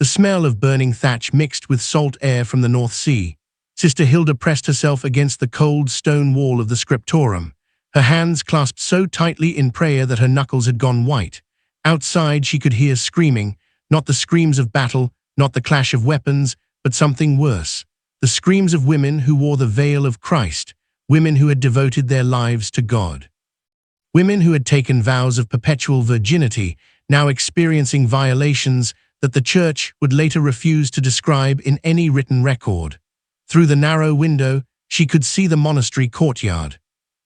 the smell of burning thatch mixed with salt air from the North Sea. Sister Hilda pressed herself against the cold stone wall of the scriptorium, her hands clasped so tightly in prayer that her knuckles had gone white. Outside she could hear screaming, not the screams of battle, not the clash of weapons, but something worse. The screams of women who wore the veil of Christ, women who had devoted their lives to God. Women who had taken vows of perpetual virginity, now experiencing violations that the church would later refuse to describe in any written record. Through the narrow window, she could see the monastery courtyard.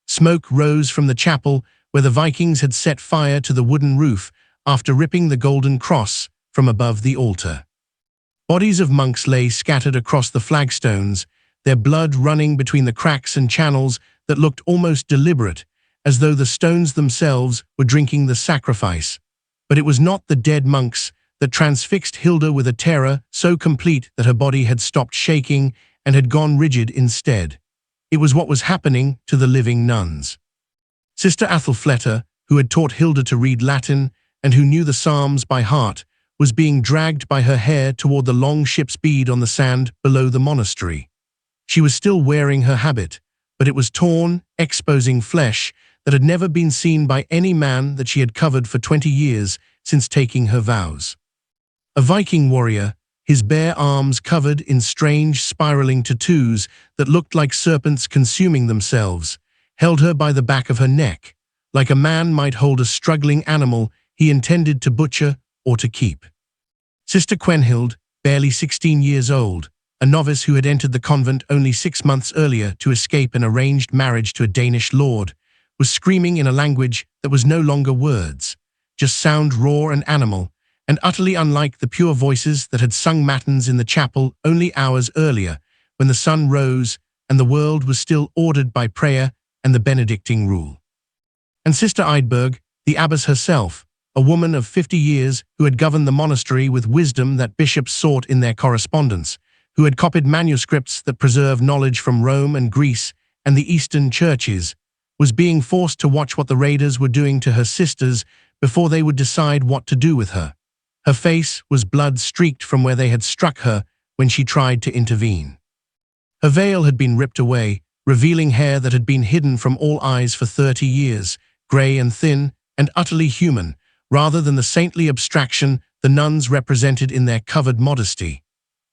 Smoke rose from the chapel where the Vikings had set fire to the wooden roof after ripping the golden cross from above the altar. Bodies of monks lay scattered across the flagstones, their blood running between the cracks and channels that looked almost deliberate, as though the stones themselves were drinking the sacrifice. But it was not the dead monks that transfixed Hilda with a terror so complete that her body had stopped shaking and had gone rigid instead. It was what was happening to the living nuns. Sister Athelfleta, who had taught Hilda to read Latin and who knew the Psalms by heart, was being dragged by her hair toward the long ship's bead on the sand below the monastery. She was still wearing her habit, but it was torn, exposing flesh that had never been seen by any man that she had covered for 20 years since taking her vows. A Viking warrior, his bare arms covered in strange spiraling tattoos that looked like serpents consuming themselves, held her by the back of her neck, like a man might hold a struggling animal he intended to butcher or to keep. Sister Quenhild, barely 16 years old, a novice who had entered the convent only 6 months earlier to escape an arranged marriage to a Danish lord, was screaming in a language that was no longer words, just sound raw and animal, and utterly unlike the pure voices that had sung matins in the chapel only hours earlier, when the sun rose and the world was still ordered by prayer and the Benedictine rule. And Sister Eidberg, the abbess herself, a woman of 50 years who had governed the monastery with wisdom that bishops sought in their correspondence, who had copied manuscripts that preserve knowledge from Rome and Greece and the Eastern churches, was being forced to watch what the raiders were doing to her sisters before they would decide what to do with her. Her face was blood-streaked from where they had struck her when she tried to intervene. Her veil had been ripped away, revealing hair that had been hidden from all eyes for 30 years, grey and thin and utterly human, rather than the saintly abstraction the nuns represented in their covered modesty.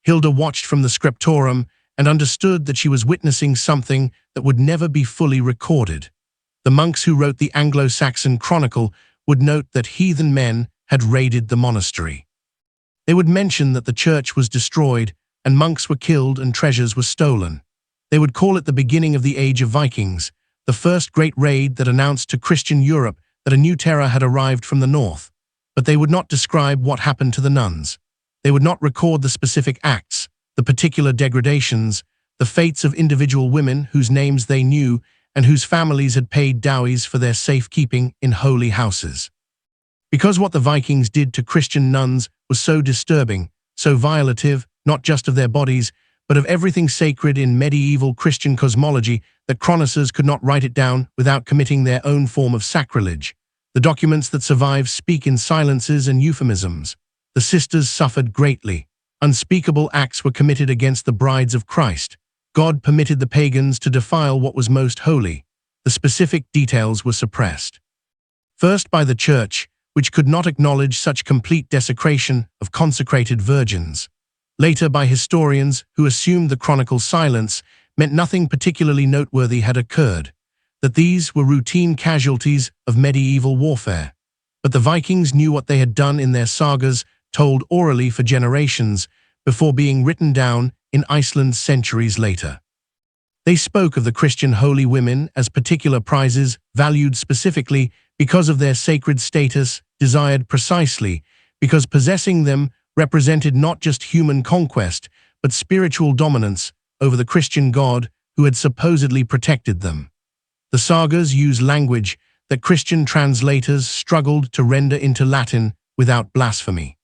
Hilda watched from the scriptorium and understood that she was witnessing something that would never be fully recorded. The monks who wrote the Anglo-Saxon Chronicle would note that heathen men had raided the monastery. They would mention that the church was destroyed and monks were killed and treasures were stolen. They would call it the beginning of the age of Vikings, the first great raid that announced to Christian Europe that a new terror had arrived from the north. But they would not describe what happened to the nuns. They would not record the specific acts, the particular degradations, the fates of individual women whose names they knew and whose families had paid dowries for their safekeeping in holy houses. Because what the Vikings did to Christian nuns was so disturbing, so violative, not just of their bodies, but of everything sacred in medieval Christian cosmology, that chroniclers could not write it down without committing their own form of sacrilege. The documents that survive speak in silences and euphemisms. The sisters suffered greatly. Unspeakable acts were committed against the brides of Christ. God permitted the pagans to defile what was most holy. The specific details were suppressed. First by the church, which could not acknowledge such complete desecration of consecrated virgins. Later by historians who assumed the chronicle's silence meant nothing particularly noteworthy had occurred, that these were routine casualties of medieval warfare. But the Vikings knew what they had done in their sagas, told orally for generations, before being written down in Iceland centuries later. They spoke of the Christian holy women as particular prizes, valued specifically because of their sacred status, desired precisely because possessing them represented not just human conquest, but spiritual dominance over the Christian God who had supposedly protected them. The sagas use language that Christian translators struggled to render into Latin without blasphemy.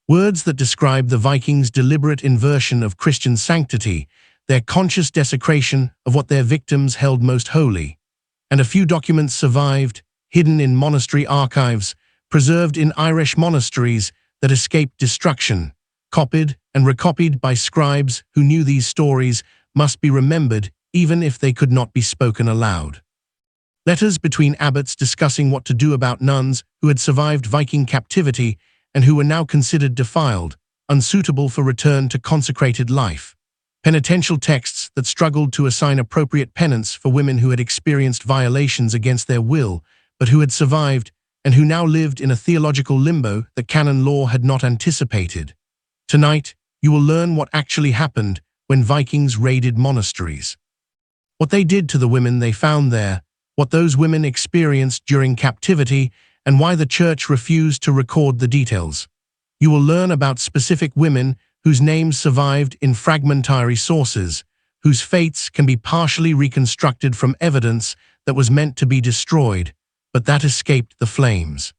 Words that describe the Vikings' deliberate inversion of Christian sanctity, their conscious desecration of what their victims held most holy. And a few documents survived, hidden in monastery archives, preserved in Irish monasteries that escaped destruction, copied and recopied by scribes who knew these stories must be remembered even if they could not be spoken aloud. Letters between abbots discussing what to do about nuns who had survived Viking captivity and who were now considered defiled, unsuitable for return to consecrated life. Penitential texts that struggled to assign appropriate penance for women who had experienced violations against their will, but who had survived and who now lived in a theological limbo that canon law had not anticipated. Tonight, you will learn what actually happened when Vikings raided monasteries. What they did to the women they found there, what those women experienced during captivity, and why the church refused to record the details. You will learn about specific women whose names survived in fragmentary sources, whose fates can be partially reconstructed from evidence that was meant to be destroyed, but that escaped the flames.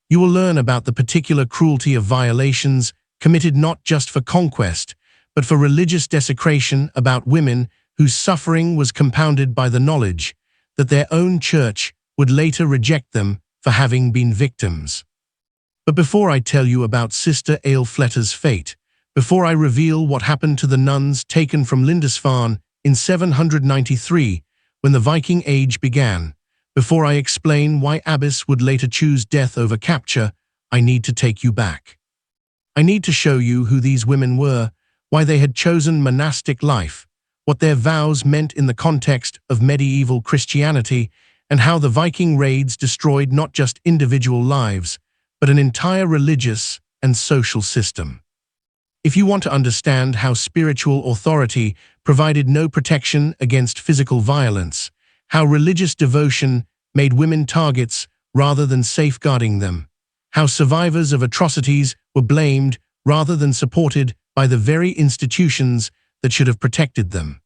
You will learn about the particular cruelty of violations committed not just for conquest, but for religious desecration, about women whose suffering was compounded by the knowledge that their own church would later reject them for having been victims. But before I tell you about Sister Aelfletta's fate, before I reveal what happened to the nuns taken from Lindisfarne in 793, when the Viking Age began, before I explain why Abbess would later choose death over capture, I need to take you back. I need to show you who these women were, why they had chosen monastic life, what their vows meant in the context of medieval Christianity, and how the Viking raids destroyed not just individual lives, but an entire religious and social system. If you want to understand how spiritual authority provided no protection against physical violence, how religious devotion made women targets rather than safeguarding them, how survivors of atrocities were blamed rather than supported by the very institutions that should have protected them,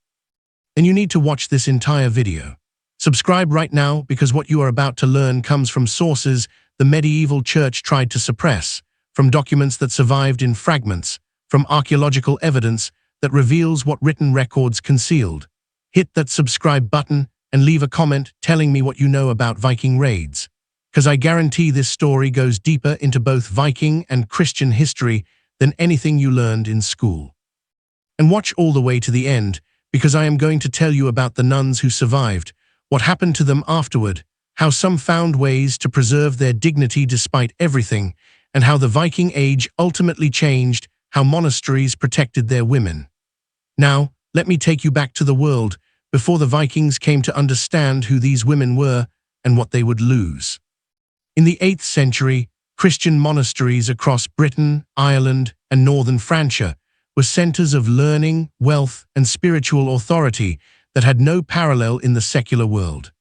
then you need to watch this entire video. Subscribe right now, because what you are about to learn comes from sources the medieval church tried to suppress, from documents that survived in fragments, from archaeological evidence that reveals what written records concealed. Hit that subscribe button and leave a comment telling me what you know about Viking raids, because I guarantee this story goes deeper into both Viking and Christian history than anything you learned in school. And watch all the way to the end, because I am going to tell you about the nuns who survived, what happened to them afterward, how some found ways to preserve their dignity despite everything, and how the Viking Age ultimately changed how monasteries protected their women. Now, let me take you back to the world before the Vikings came to understand who these women were and what they would lose. In the 8th century, Christian monasteries across Britain, Ireland, and northern Francia were centers of learning, wealth, and spiritual authority that had no parallel in the secular world.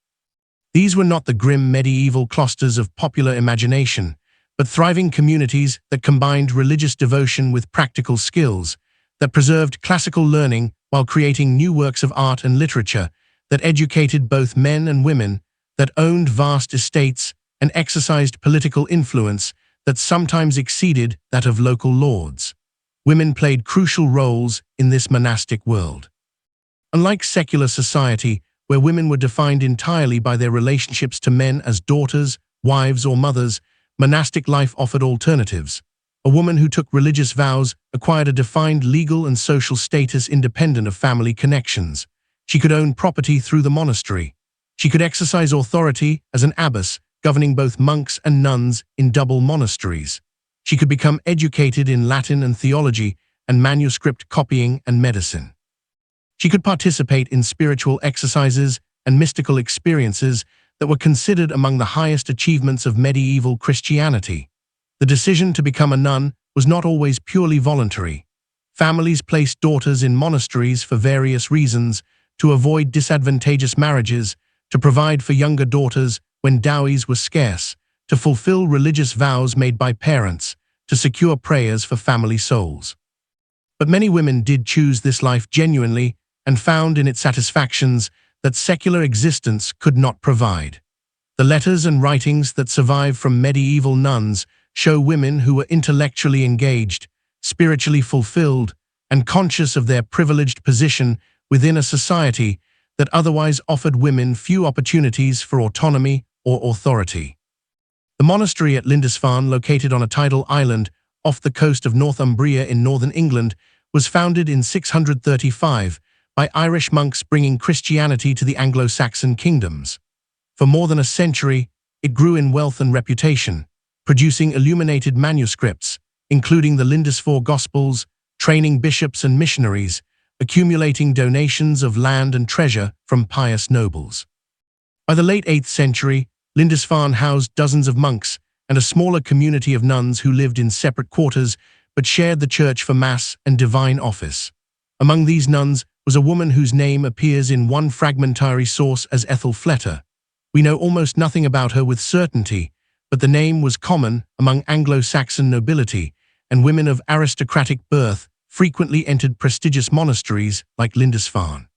These were not the grim medieval clusters of popular imagination, but thriving communities that combined religious devotion with practical skills, that preserved classical learning while creating new works of art and literature, that educated both men and women, that owned vast estates and exercised political influence that sometimes exceeded that of local lords. Women played crucial roles in this monastic world. Unlike secular society, where women were defined entirely by their relationships to men as daughters, wives, or mothers, monastic life offered alternatives. A woman who took religious vows acquired a defined legal and social status independent of family connections. She could own property through the monastery. She could exercise authority as an abbess, governing both monks and nuns in double monasteries. She could become educated in Latin and theology and manuscript copying and medicine. She could participate in spiritual exercises and mystical experiences that were considered among the highest achievements of medieval Christianity. The decision to become a nun was not always purely voluntary. Families placed daughters in monasteries for various reasons: to avoid disadvantageous marriages, to provide for younger daughters when dowries were scarce, to fulfill religious vows made by parents, to secure prayers for family souls. But many women did choose this life genuinely and found in it satisfactions that secular existence could not provide. The letters and writings that survive from medieval nuns show women who were intellectually engaged, spiritually fulfilled, and conscious of their privileged position within a society that otherwise offered women few opportunities for autonomy or authority. The monastery at Lindisfarne, located on a tidal island off the coast of Northumbria in northern England, was founded in 635 by Irish monks bringing Christianity to the Anglo-Saxon kingdoms. For more than a century, it grew in wealth and reputation, producing illuminated manuscripts, including the Lindisfarne Gospels, training bishops and missionaries, accumulating donations of land and treasure from pious nobles. By the late 8th century, Lindisfarne housed dozens of monks and a smaller community of nuns who lived in separate quarters but shared the church for mass and divine office. Among these nuns was a woman whose name appears in one fragmentary source as Ethelfleta. We know almost nothing about her with certainty, but the name was common among Anglo-Saxon nobility, and women of aristocratic birth frequently entered prestigious monasteries like Lindisfarne.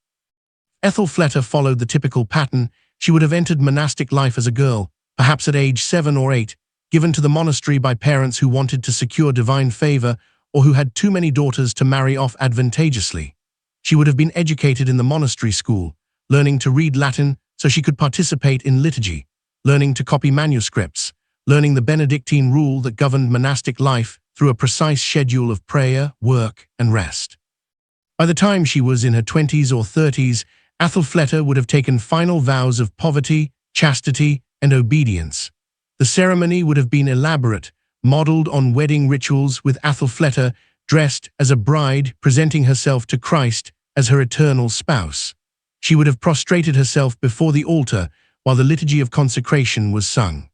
Ethelfleta followed the typical pattern. She would have entered monastic life as a girl, perhaps at age 7 or 8, given to the monastery by parents who wanted to secure divine favor or who had too many daughters to marry off advantageously. She would have been educated in the monastery school, learning to read Latin so she could participate in liturgy, learning to copy manuscripts, learning the Benedictine rule that governed monastic life through a precise schedule of prayer, work, and rest. By the time she was in her 20s or 30s, Ethelfleta would have taken final vows of poverty, chastity, and obedience. The ceremony would have been elaborate, modeled on wedding rituals, with Ethelfleta dressed as a bride presenting herself to Christ as her eternal spouse. She would have prostrated herself before the altar while the liturgy of consecration was sung.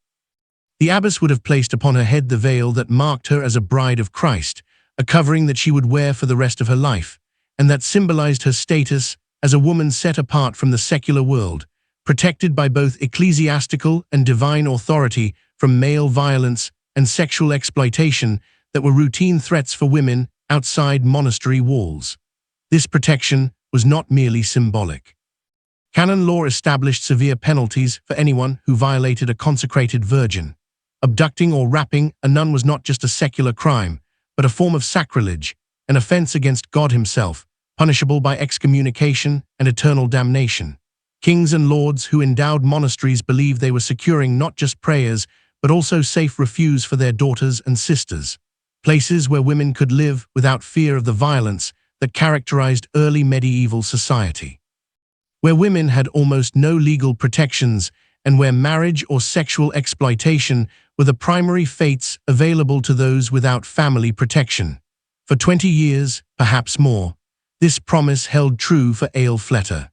The abbess would have placed upon her head the veil that marked her as a bride of Christ, a covering that she would wear for the rest of her life, and that symbolized her status as a woman set apart from the secular world, protected by both ecclesiastical and divine authority from male violence and sexual exploitation that were routine threats for women outside monastery walls. This protection was not merely symbolic. Canon law established severe penalties for anyone who violated a consecrated virgin. Abducting or raping a nun was not just a secular crime, but a form of sacrilege, an offense against God himself, punishable by excommunication and eternal damnation. Kings and lords who endowed monasteries believed they were securing not just prayers, but also safe refuge for their daughters and sisters, places where women could live without fear of the violence that characterized early medieval society. Where women had almost no legal protections, and where marriage or sexual exploitation were the primary fates available to those without family protection. For 20 years, perhaps more, this promise held true for Ethelfleta.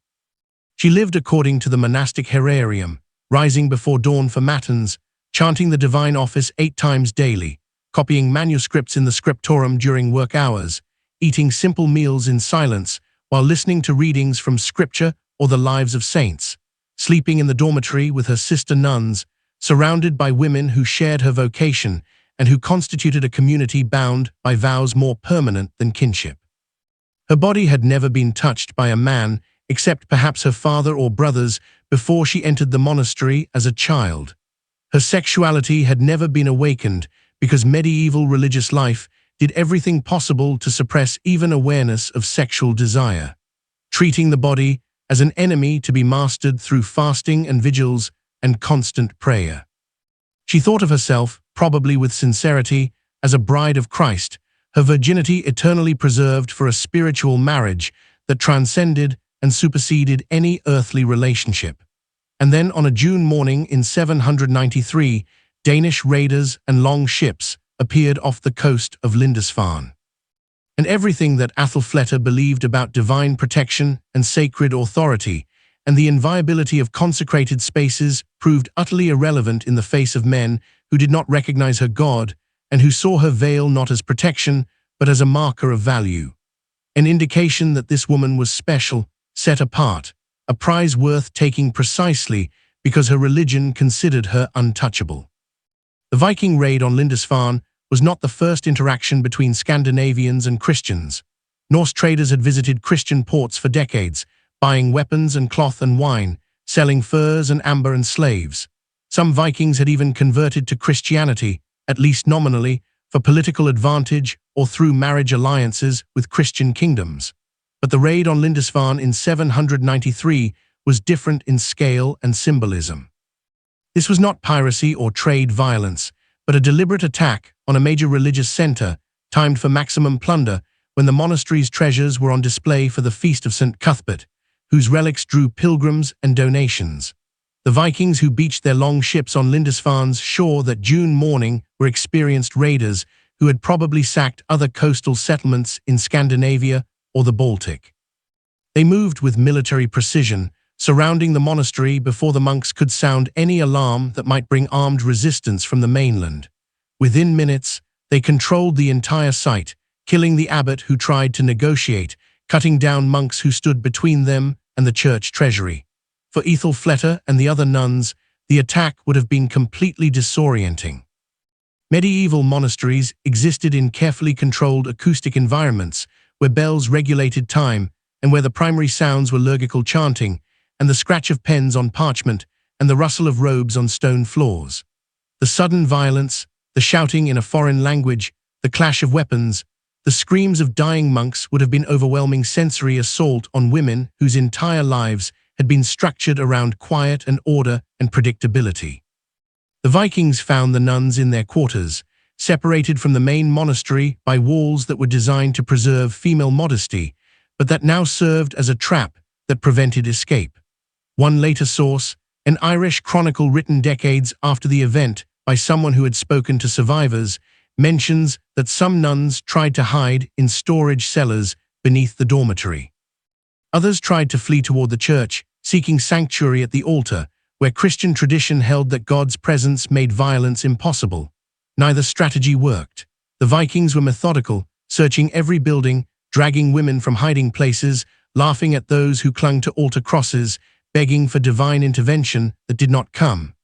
She lived according to the monastic herarium, rising before dawn for matins, chanting the divine office 8 times daily, copying manuscripts in the scriptorum during work hours, eating simple meals in silence while listening to readings from scripture or the lives of saints, sleeping in the dormitory with her sister nuns, surrounded by women who shared her vocation and who constituted a community bound by vows more permanent than kinship. Her body had never been touched by a man except perhaps her father or brothers before she entered the monastery as a child. Her sexuality had never been awakened because medieval religious life did everything possible to suppress even awareness of sexual desire, treating the body as an enemy to be mastered through fasting and vigils and constant prayer. She thought of herself, probably with sincerity, as a bride of Christ, her virginity eternally preserved for a spiritual marriage that transcended and superseded any earthly relationship. And then on a June morning in 793, Danish raiders and long ships appeared off the coast of Lindisfarne. And everything that Ethelfleta believed about divine protection and sacred authority and the inviolability of consecrated spaces proved utterly irrelevant in the face of men who did not recognize her God and who saw her veil not as protection but as a marker of value, an indication that this woman was special, set apart, a prize worth taking precisely because her religion considered her untouchable. The Viking raid on Lindisfarne was not the first interaction between Scandinavians and Christians. Norse traders had visited Christian ports for decades, buying weapons and cloth and wine, selling furs and amber and slaves. Some Vikings had even converted to Christianity, at least nominally, for political advantage or through marriage alliances with Christian kingdoms. But the raid on Lindisfarne in 793 was different in scale and symbolism. This was not piracy or trade violence, but a deliberate attack on a major religious center, timed for maximum plunder, when the monastery's treasures were on display for the Feast of St. Cuthbert, whose relics drew pilgrims and donations. The Vikings who beached their long ships on Lindisfarne's shore that June morning were experienced raiders who had probably sacked other coastal settlements in Scandinavia or the Baltic. They moved with military precision, surrounding the monastery before the monks could sound any alarm that might bring armed resistance from the mainland. Within minutes, they controlled the entire site, killing the abbot who tried to negotiate, cutting down monks who stood between them and the church treasury. For Æthelflætta and the other nuns, the attack would have been completely disorienting. Medieval monasteries existed in carefully controlled acoustic environments where bells regulated time and where the primary sounds were liturgical chanting and the scratch of pens on parchment and the rustle of robes on stone floors. The sudden violence, the shouting in a foreign language, the clash of weapons, the screams of dying monks would have been overwhelming sensory assault on women whose entire lives had been structured around quiet and order and predictability. The Vikings found the nuns in their quarters, separated from the main monastery by walls that were designed to preserve female modesty, but that now served as a trap that prevented escape. One later source, an Irish chronicle written decades after the event by someone who had spoken to survivors, mentions that some nuns tried to hide in storage cellars beneath the dormitory. Others tried to flee toward the church, seeking sanctuary at the altar, where Christian tradition held that God's presence made violence impossible. Neither strategy worked. The Vikings were methodical, searching every building, dragging women from hiding places, laughing at those who clung to altar crosses, begging for divine intervention that did not come.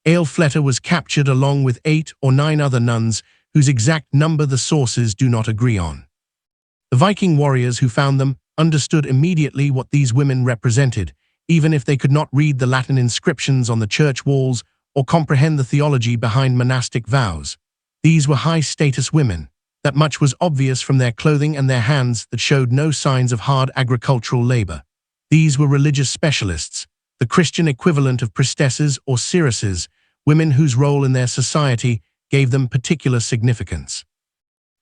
Æthelflætta was captured along with 8 or 9 other nuns, whose exact number the sources do not agree on. The Viking warriors who found them understood immediately what these women represented, even if they could not read the Latin inscriptions on the church walls or comprehend the theology behind monastic vows. These were high-status women. That much was obvious from their clothing and their hands that showed no signs of hard agricultural labor. These were religious specialists, the Christian equivalent of priestesses or seeresses, women whose role in their society gave them particular significance.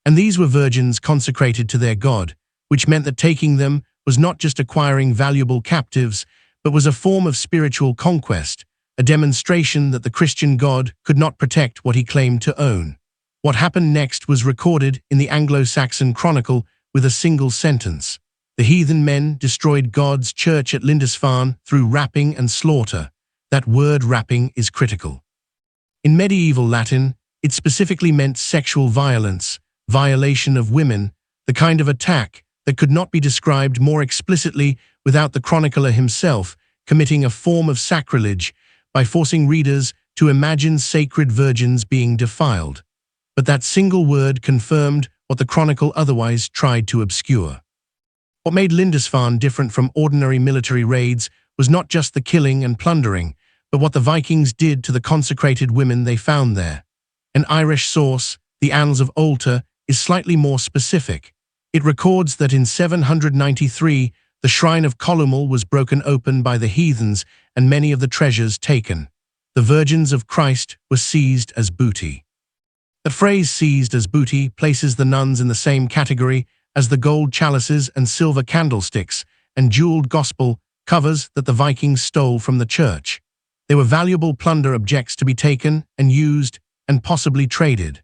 And these were virgins consecrated to their God, which meant that taking them was not just acquiring valuable captives, but was a form of spiritual conquest, a demonstration that the Christian God could not protect what he claimed to own. What happened next was recorded in the Anglo-Saxon Chronicle with a single sentence. The heathen men destroyed God's church at Lindisfarne through rapine and slaughter. That word rapine is critical. In medieval Latin, it specifically meant sexual violence, violation of women, the kind of attack that could not be described more explicitly without the chronicler himself committing a form of sacrilege by forcing readers to imagine sacred virgins being defiled. But that single word confirmed what the chronicle otherwise tried to obscure. What made Lindisfarne different from ordinary military raids was not just the killing and plundering, but what the Vikings did to the consecrated women they found there. An Irish source, the Annals of Ulster, is slightly more specific. It records that in 793, the shrine of Columbell was broken open by the heathens and many of the treasures taken. The virgins of Christ were seized as booty. The phrase seized as booty places the nuns in the same category as the gold chalices and silver candlesticks and jeweled gospel covers that the Vikings stole from the church. They were valuable plunder objects to be taken and used and possibly traded.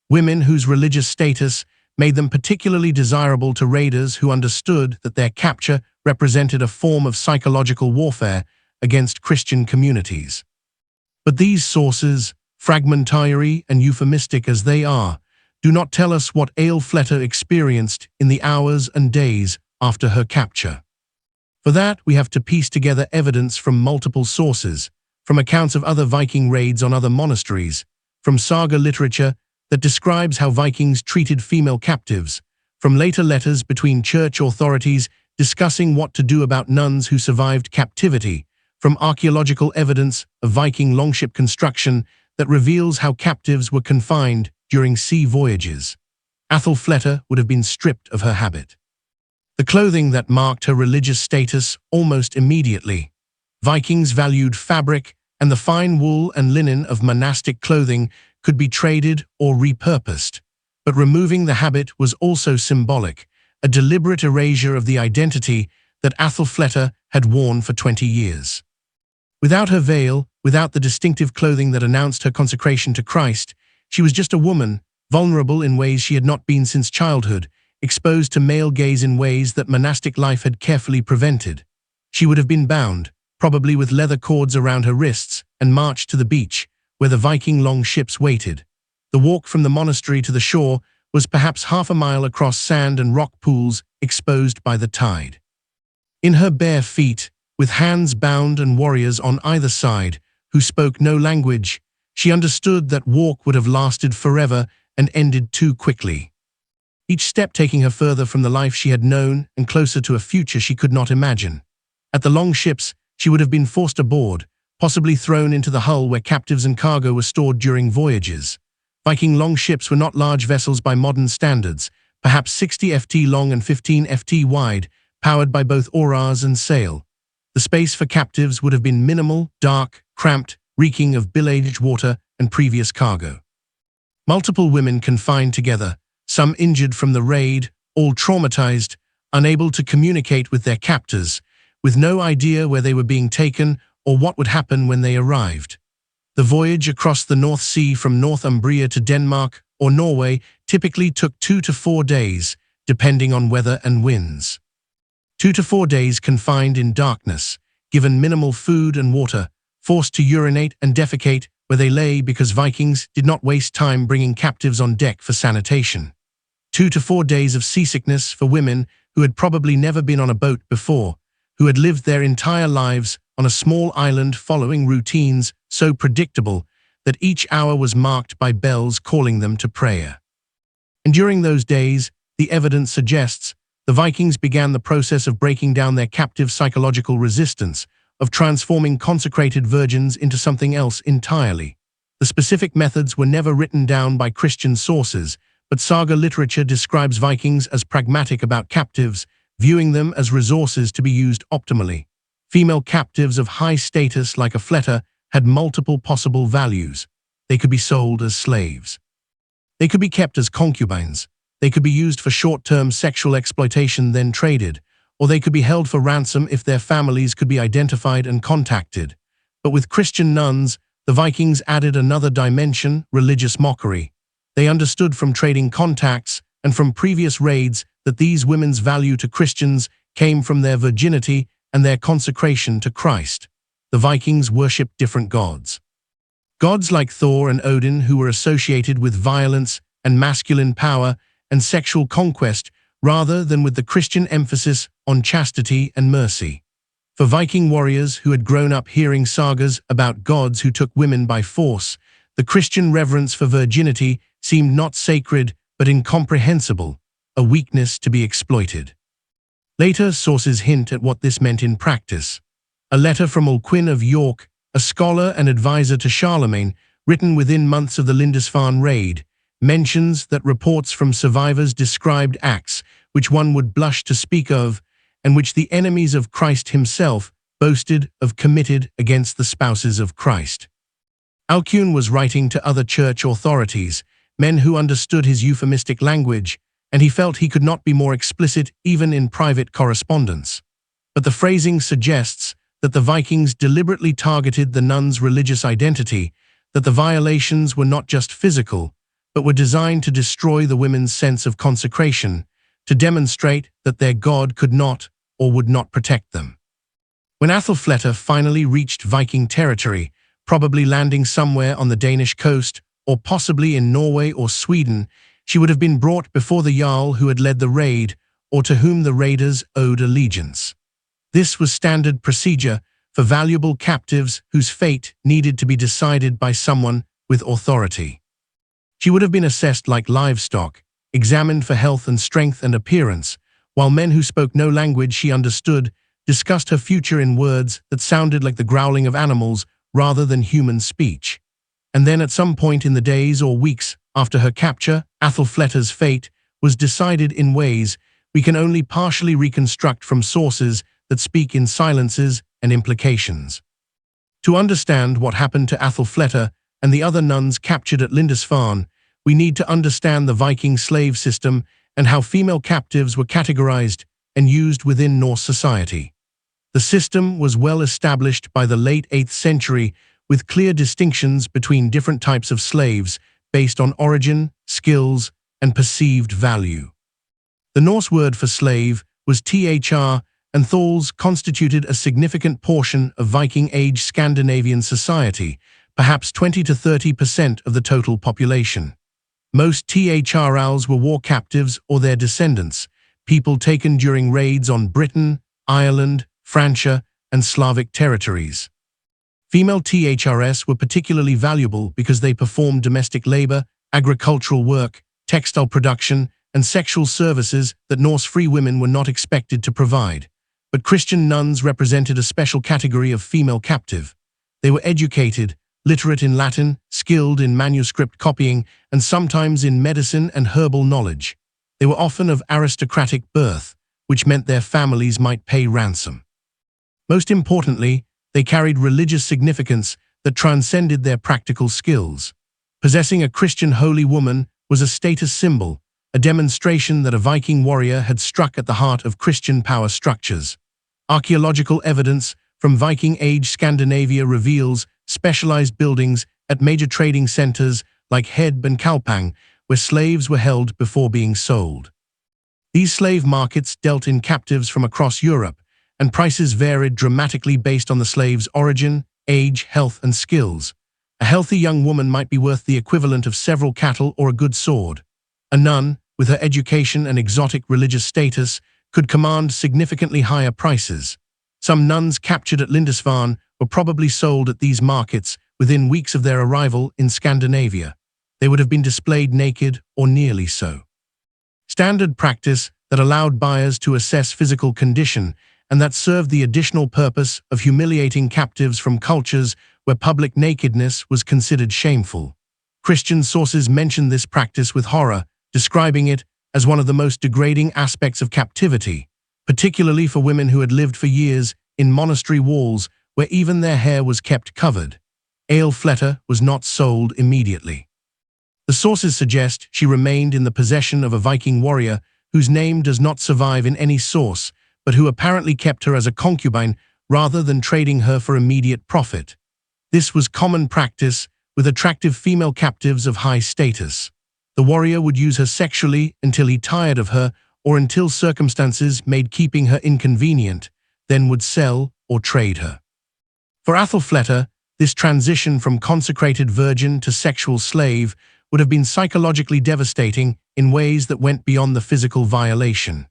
Women whose religious status made them particularly desirable to raiders who understood that their capture represented a form of psychological warfare against Christian communities. But these sources, fragmentary and euphemistic as they are, do not tell us what Æthelflætta experienced in the hours and days after her capture. For that, we have to piece together evidence from multiple sources, from accounts of other Viking raids on other monasteries, from saga literature that describes how Vikings treated female captives, from later letters between church authorities discussing what to do about nuns who survived captivity, from archaeological evidence of Viking longship construction that reveals how captives were confined during sea voyages. Æthelflætta would have been stripped of her habit. The clothing that marked her religious status almost immediately. Vikings valued fabric, and the fine wool and linen of monastic clothing could be traded or repurposed. But removing the habit was also symbolic, a deliberate erasure of the identity that Athelflaed had worn for 20 years. Without her veil, without the distinctive clothing that announced her consecration to Christ, she was just a woman, vulnerable in ways she had not been since childhood, exposed to male gaze in ways that monastic life had carefully prevented. She would have been bound, probably with leather cords around her wrists, and marched to the beach, where the Viking longships waited. The walk from the monastery to the shore was perhaps half a mile across sand and rock pools exposed by the tide. In her bare feet, with hands bound and warriors on either side, who spoke no language, she understood that walk would have lasted forever and ended too quickly. Each step taking her further from the life she had known and closer to a future she could not imagine. At the longships, she would have been forced aboard, possibly thrown into the hull where captives and cargo were stored during voyages. Viking longships were not large vessels by modern standards, perhaps 60 ft long and 15 ft wide, powered by both oars and sail. The space for captives would have been minimal, dark, cramped, reeking of bilge water and previous cargo. Multiple women confined together, some injured from the raid, all traumatized, unable to communicate with their captors, with no idea where they were being taken or what would happen when they arrived. The voyage across the North Sea from Northumbria to Denmark or Norway typically took 2 to 4 days, depending on weather and winds. 2 to 4 days confined in darkness, given minimal food and water, forced to urinate and defecate where they lay because Vikings did not waste time bringing captives on deck for sanitation. 2 to 4 days of seasickness for women who had probably never been on a boat before, who had lived their entire lives on a small island following routines so predictable that each hour was marked by bells calling them to prayer. And during those days, the evidence suggests, the Vikings began the process of breaking down their captive psychological resistance, of transforming consecrated virgins into something else entirely. The specific methods were never written down by Christian sources, but saga literature describes Vikings as pragmatic about captives, viewing them as resources to be used optimally. Female captives of high status like a fleta had multiple possible values. They could be sold as slaves. They could be kept as concubines. They could be used for short-term sexual exploitation then traded, or they could be held for ransom if their families could be identified and contacted. But with Christian nuns, the Vikings added another dimension: religious mockery. They understood from trading contacts and from previous raids that these women's value to Christians came from their virginity and their consecration to Christ. The Vikings worshipped different gods. Gods like Thor and Odin, who were associated with violence and masculine power and sexual conquest, rather than with the Christian emphasis on chastity and mercy. For Viking warriors who had grown up hearing sagas about gods who took women by force, the Christian reverence for virginity seemed not sacred but incomprehensible, a weakness to be exploited. Later sources hint at what this meant in practice. A letter from Alcuin of York, a scholar and advisor to Charlemagne, written within months of the Lindisfarne raid, mentions that reports from survivors described acts which one would blush to speak of, and which the enemies of Christ himself boasted of committed against the spouses of Christ. Alcuin was writing to other church authorities, men who understood his euphemistic language, and he felt he could not be more explicit even in private correspondence. But the phrasing suggests that the Vikings deliberately targeted the nuns' religious identity, that the violations were not just physical, but were designed to destroy the women's sense of consecration, to demonstrate that their God could not or would not protect them. When Athelflaed finally reached Viking territory, probably landing somewhere on the Danish coast, or possibly in Norway or Sweden, she would have been brought before the Jarl who had led the raid, or to whom the raiders owed allegiance. This was standard procedure for valuable captives whose fate needed to be decided by someone with authority. She would have been assessed like livestock, examined for health and strength and appearance, while men who spoke no language she understood discussed her future in words that sounded like the growling of animals rather than human speech. And then at some point in the days or weeks after her capture, Athelflaed's fate was decided in ways we can only partially reconstruct from sources that speak in silences and implications. To understand what happened to Athelflaed, and the other nuns captured at Lindisfarne, we need to understand the Viking slave system and how female captives were categorized and used within Norse society. The system was well established by the late 8th century, with clear distinctions between different types of slaves based on origin, skills, and perceived value. The Norse word for slave was thr, and thralls constituted a significant portion of Viking-age Scandinavian society, perhaps 20 to 30% of the total population. Most thralls were war captives or their descendants, people taken during raids on Britain, Ireland, Francia, and Slavic territories. Female THRs were particularly valuable because they performed domestic labor, agricultural work, textile production, and sexual services that Norse free women were not expected to provide. But Christian nuns represented a special category of female captive. They were educated, literate in Latin, skilled in manuscript copying, and sometimes in medicine and herbal knowledge. They were often of aristocratic birth, which meant their families might pay ransom. Most importantly, they carried religious significance that transcended their practical skills. Possessing a Christian holy woman was a status symbol, a demonstration that a Viking warrior had struck at the heart of Christian power structures. Archaeological evidence from Viking-age Scandinavia reveals specialized buildings at major trading centers like Hedb and Kalpang, where slaves were held before being sold. These slave markets dealt in captives from across Europe, and prices varied dramatically based on the slave's origin, age, health, and skills. A healthy young woman might be worth the equivalent of several cattle or a good sword. A nun, with her education and exotic religious status, could command significantly higher prices. Some nuns captured at Lindisfarne were probably sold at these markets within weeks of their arrival in Scandinavia. They would have been displayed naked or nearly so. Standard practice that allowed buyers to assess physical condition and that served the additional purpose of humiliating captives from cultures where public nakedness was considered shameful. Christian sources mention this practice with horror, describing it as one of the most degrading aspects of captivity, particularly for women who had lived for years in monastery walls where even their hair was kept covered. Aelfleta was not sold immediately. The sources suggest she remained in the possession of a Viking warrior whose name does not survive in any source, but who apparently kept her as a concubine rather than trading her for immediate profit. This was common practice with attractive female captives of high status. The warrior would use her sexually until he tired of her or until circumstances made keeping her inconvenient, then would sell or trade her. For Aethelfleta, this transition from consecrated virgin to sexual slave would have been psychologically devastating in ways that went beyond the physical violation.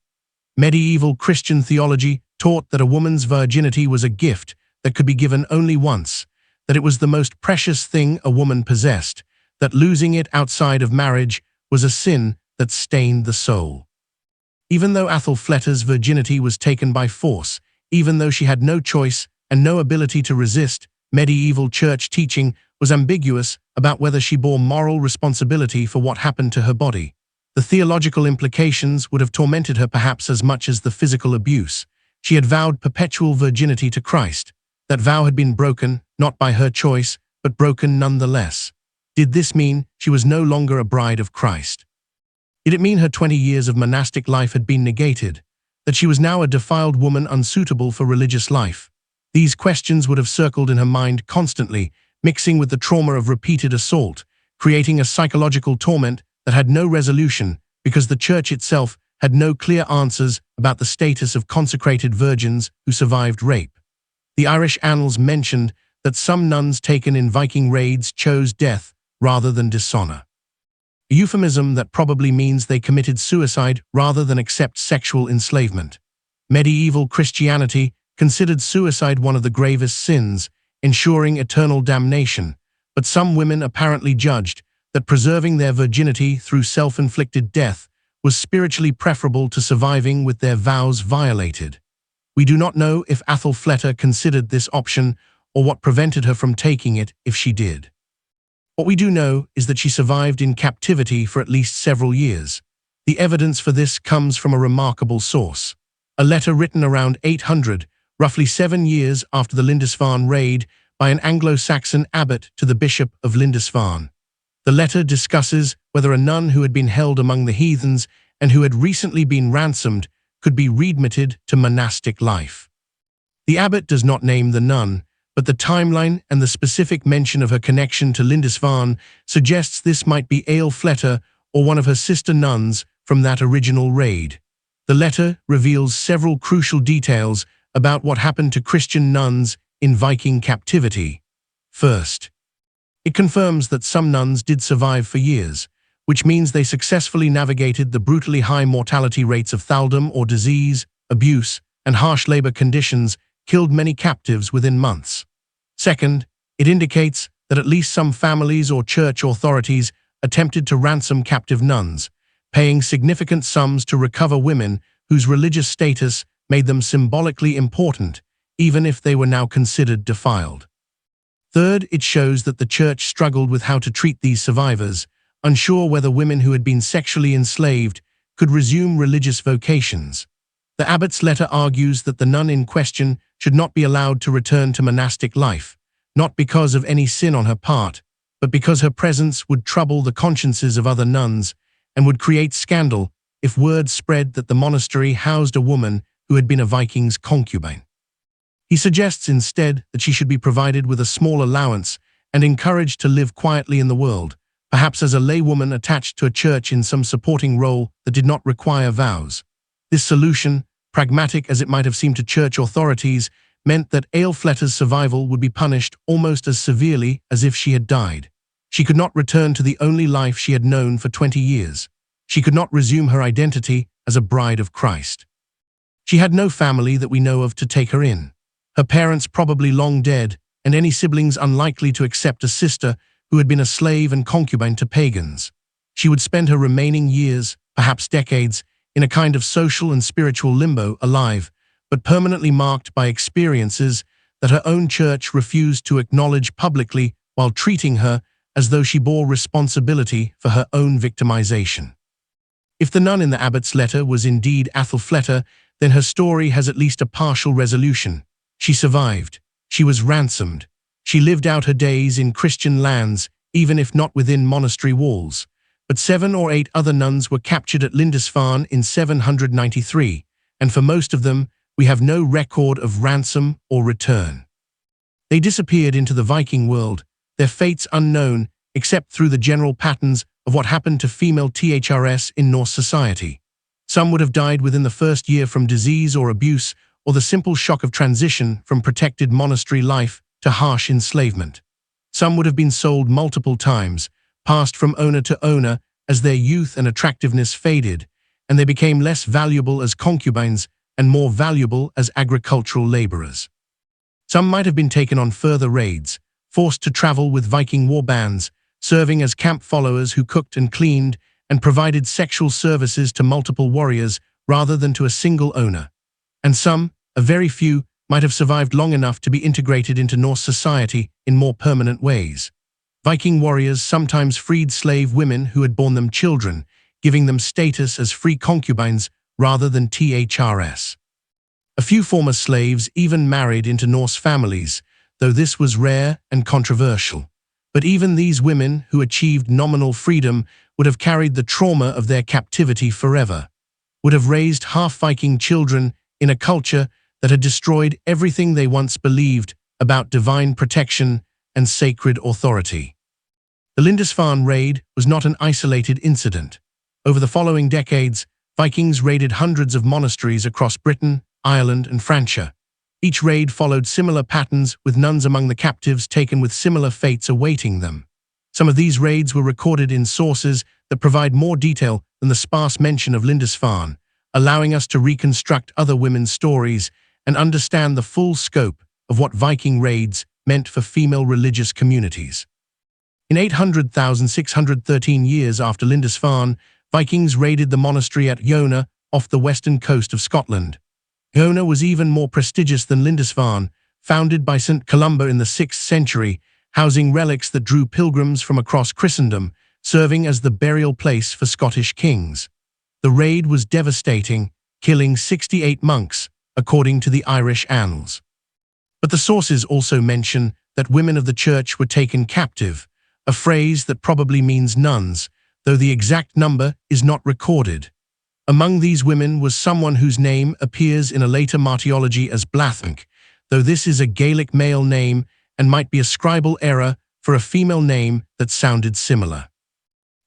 Medieval Christian theology taught that a woman's virginity was a gift that could be given only once, that it was the most precious thing a woman possessed, that losing it outside of marriage was a sin that stained the soul. Even though Aethelfleta's virginity was taken by force, even though she had no choice and no ability to resist, medieval church teaching was ambiguous about whether she bore moral responsibility for what happened to her body. The theological implications would have tormented her perhaps as much as the physical abuse. She had vowed perpetual virginity to Christ. That vow had been broken, not by her choice, but broken nonetheless. Did this mean she was no longer a bride of Christ? Did it mean her 20 years of monastic life had been negated? That she was now a defiled woman unsuitable for religious life? These questions would have circled in her mind constantly, mixing with the trauma of repeated assault, creating a psychological torment that had no resolution because the church itself had no clear answers about the status of consecrated virgins who survived rape. The Irish annals mentioned that some nuns taken in Viking raids chose death rather than dishonor. A euphemism that probably means they committed suicide rather than accept sexual enslavement. Medieval Christianity considered suicide one of the gravest sins, ensuring eternal damnation, but some women apparently judged that preserving their virginity through self-inflicted death was spiritually preferable to surviving with their vows violated. We do not know if Aethelfleta considered this option or what prevented her from taking it if she did. What we do know is that she survived in captivity for at least several years. The evidence for this comes from a remarkable source. A letter written around 800, roughly 7 years after the Lindisfarne raid, by an Anglo-Saxon abbot to the Bishop of Lindisfarne. The letter discusses whether a nun who had been held among the heathens and who had recently been ransomed could be readmitted to monastic life. The abbot does not name the nun, but the timeline and the specific mention of her connection to Lindisfarne suggests this might be Aelfleta or one of her sister nuns from that original raid. The letter reveals several crucial details about what happened to Christian nuns in Viking captivity. First, it confirms that some nuns did survive for years, which means they successfully navigated the brutally high mortality rates of thalldom or disease, abuse, and harsh labor conditions killed many captives within months. Second, it indicates that at least some families or church authorities attempted to ransom captive nuns, paying significant sums to recover women whose religious status made them symbolically important, even if they were now considered defiled. Third, it shows that the church struggled with how to treat these survivors, unsure whether women who had been sexually enslaved could resume religious vocations. The abbot's letter argues that the nun in question should not be allowed to return to monastic life, not because of any sin on her part, but because her presence would trouble the consciences of other nuns and would create scandal if word spread that the monastery housed a woman who had been a Viking's concubine. He suggests instead that she should be provided with a small allowance and encouraged to live quietly in the world, perhaps as a laywoman attached to a church in some supporting role that did not require vows. This solution, pragmatic as it might have seemed to church authorities, meant that Aelfleta's survival would be punished almost as severely as if she had died. She could not return to the only life she had known for 20 years. She could not resume her identity as a bride of Christ. She had no family that we know of to take her in. Her parents probably long dead, and any siblings unlikely to accept a sister who had been a slave and concubine to pagans. She would spend her remaining years, perhaps decades, in a kind of social and spiritual limbo, alive, but permanently marked by experiences that her own church refused to acknowledge publicly while treating her as though she bore responsibility for her own victimization. If the nun in the abbot's letter was indeed Aelfleta, then her story has at least a partial resolution. She survived. She was ransomed. She lived out her days in Christian lands, even if not within monastery walls. But 7 or 8 other nuns were captured at Lindisfarne in 793, and for most of them, we have no record of ransom or return. They disappeared into the Viking world, their fates unknown except through the general patterns of what happened to female THRS in Norse society. Some would have died within the first year from disease or abuse, or the simple shock of transition from protected monastery life to harsh enslavement. Some would have been sold multiple times, passed from owner to owner as their youth and attractiveness faded, and they became less valuable as concubines and more valuable as agricultural laborers. Some might have been taken on further raids, forced to travel with Viking war bands, serving as camp followers who cooked and cleaned and provided sexual services to multiple warriors rather than to a single owner. And some, a very few, might have survived long enough to be integrated into Norse society in more permanent ways. Viking warriors sometimes freed slave women who had borne them children, giving them status as free concubines rather than THRS. A few former slaves even married into Norse families, though this was rare and controversial. But even these women who achieved nominal freedom would have carried the trauma of their captivity forever, would have raised half-Viking children in a culture that had destroyed everything they once believed about divine protection and sacred authority. The Lindisfarne raid was not an isolated incident. Over the following decades, Vikings raided hundreds of monasteries across Britain, Ireland, and Francia. Each raid followed similar patterns, with nuns among the captives taken with similar fates awaiting them. Some of these raids were recorded in sources that provide more detail than the sparse mention of Lindisfarne, allowing us to reconstruct other women's stories and understand the full scope of what Viking raids meant for female religious communities. In 800,613 years after Lindisfarne, Vikings raided the monastery at Iona off the western coast of Scotland. Iona was even more prestigious than Lindisfarne, founded by St. Columba in the 6th century, housing relics that drew pilgrims from across Christendom, serving as the burial place for Scottish kings. The raid was devastating, killing 68 monks, according to the Irish annals. But the sources also mention that women of the church were taken captive, a phrase that probably means nuns, though the exact number is not recorded. Among these women was someone whose name appears in a later martyrology as Blathmach, though this is a Gaelic male name and might be a scribal error for a female name that sounded similar.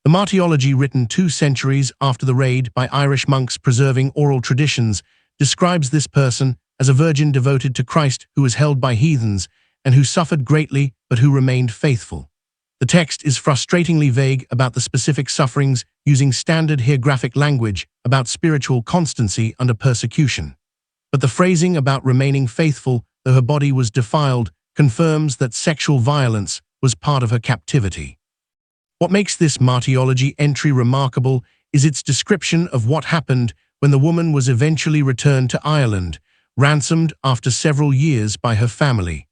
The martyrology, written 2 centuries after the raid by Irish monks preserving oral traditions, describes this person as a virgin devoted to Christ who was held by heathens and who suffered greatly but who remained faithful. The text is frustratingly vague about the specific sufferings, using standard hagiographic language about spiritual constancy under persecution. But the phrasing about remaining faithful though her body was defiled confirms that sexual violence was part of her captivity. What makes this martyrology entry remarkable is its description of what happened when the woman was eventually returned to Ireland, ransomed after several years by her family.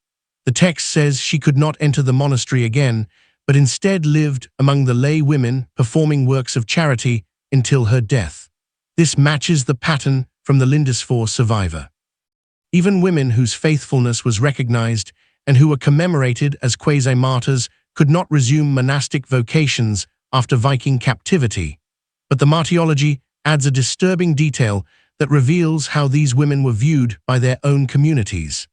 The text says she could not enter the monastery again, but instead lived among the lay women performing works of charity until her death. This matches the pattern from the Lindisfarne survivor. Even women whose faithfulness was recognized and who were commemorated as quasi-martyrs could not resume monastic vocations after Viking captivity. But the martyrology adds a disturbing detail that reveals how these women were viewed by their own communities.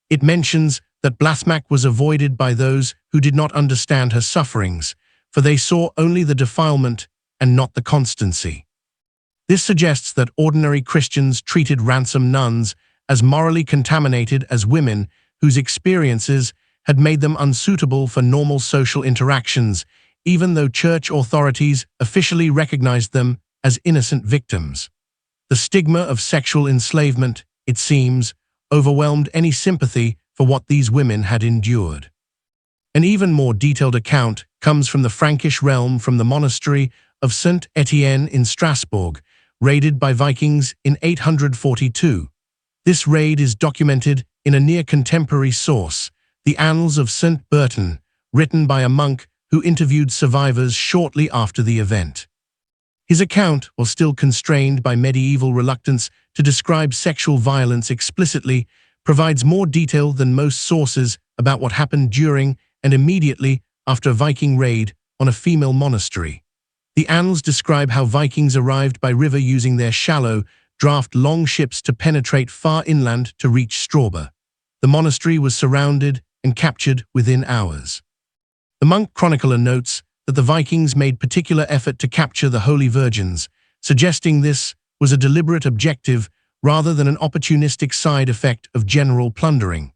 It mentions that Blathmach was avoided by those who did not understand her sufferings, for they saw only the defilement and not the constancy. This suggests that ordinary Christians treated ransomed nuns as morally contaminated as women whose experiences had made them unsuitable for normal social interactions, even though church authorities officially recognized them as innocent victims. The stigma of sexual enslavement, it seems, overwhelmed any sympathy for what these women had endured. An even more detailed account comes from the Frankish realm, from the monastery of Saint Etienne in Strasbourg, raided by Vikings in 842. This raid is documented in a near-contemporary source, the Annals of Saint Bertin, written by a monk who interviewed survivors shortly after the event. His account, while still constrained by medieval reluctance to describe sexual violence explicitly, provides more detail than most sources about what happened during and immediately after a Viking raid on a female monastery. The Annals describe how Vikings arrived by river using their shallow, draft longships to penetrate far inland to reach Strauber. The monastery was surrounded and captured within hours. The monk chronicler notes that the Vikings made particular effort to capture the holy virgins, suggesting this was a deliberate objective rather than an opportunistic side effect of general plundering.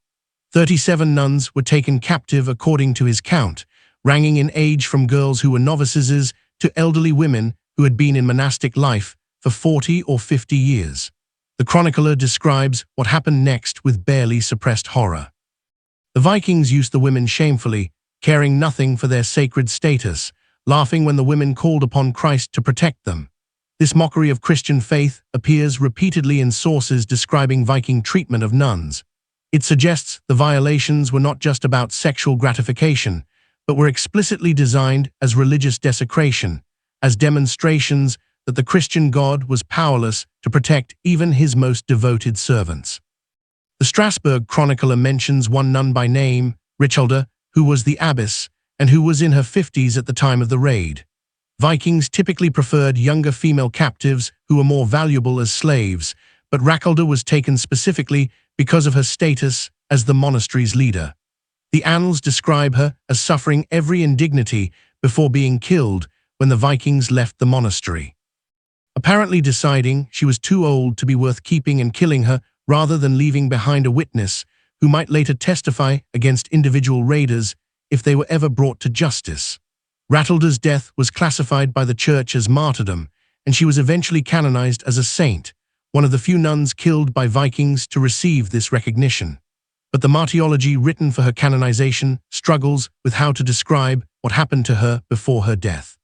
37 nuns were taken captive according to his count, ranging in age from girls who were novices to elderly women who had been in monastic life for 40 or 50 years. The chronicler describes what happened next with barely suppressed horror. The Vikings used the women shamefully, caring nothing for their sacred status, laughing when the women called upon Christ to protect them. This mockery of Christian faith appears repeatedly in sources describing Viking treatment of nuns. It suggests the violations were not just about sexual gratification, but were explicitly designed as religious desecration, as demonstrations that the Christian God was powerless to protect even his most devoted servants. The Strasbourg chronicler mentions one nun by name, Richelda, who was the abbess, and who was in her 50s at the time of the raid. Vikings typically preferred younger female captives who were more valuable as slaves, but Rakelda was taken specifically because of her status as the monastery's leader. The Annals describe her as suffering every indignity before being killed when the Vikings left the monastery, apparently deciding she was too old to be worth keeping and killing her rather than leaving behind a witness who might later testify against individual raiders if they were ever brought to justice. Rakelda's death was classified by the church as martyrdom, and she was eventually canonized as a saint, one of the few nuns killed by Vikings to receive this recognition. But the martyrology written for her canonization struggles with how to describe what happened to her before her death.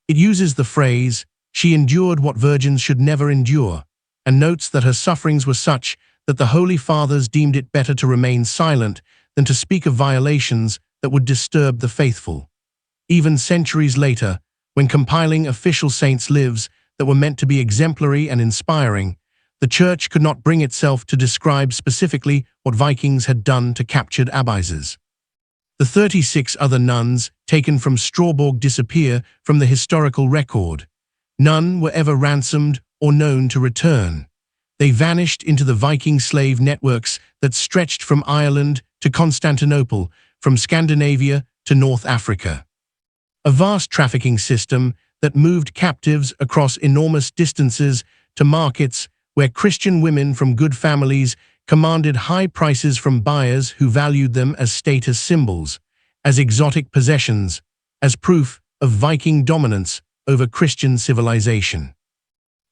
It uses the phrase, "She endured what virgins should never endure," and notes that her sufferings were such that the Holy Fathers deemed it better to remain silent than to speak of violations that would disturb the faithful. Even centuries later, when compiling official saints' lives that were meant to be exemplary and inspiring, the Church could not bring itself to describe specifically what Vikings had done to captured abbesses. The 36 other nuns taken from Strawborg disappear from the historical record. None were ever ransomed or known to return. They vanished into the Viking slave networks that stretched from Ireland to Constantinople, from Scandinavia to North Africa. A vast trafficking system that moved captives across enormous distances to markets where Christian women from good families commanded high prices from buyers who valued them as status symbols, as exotic possessions, as proof of Viking dominance over Christian civilization.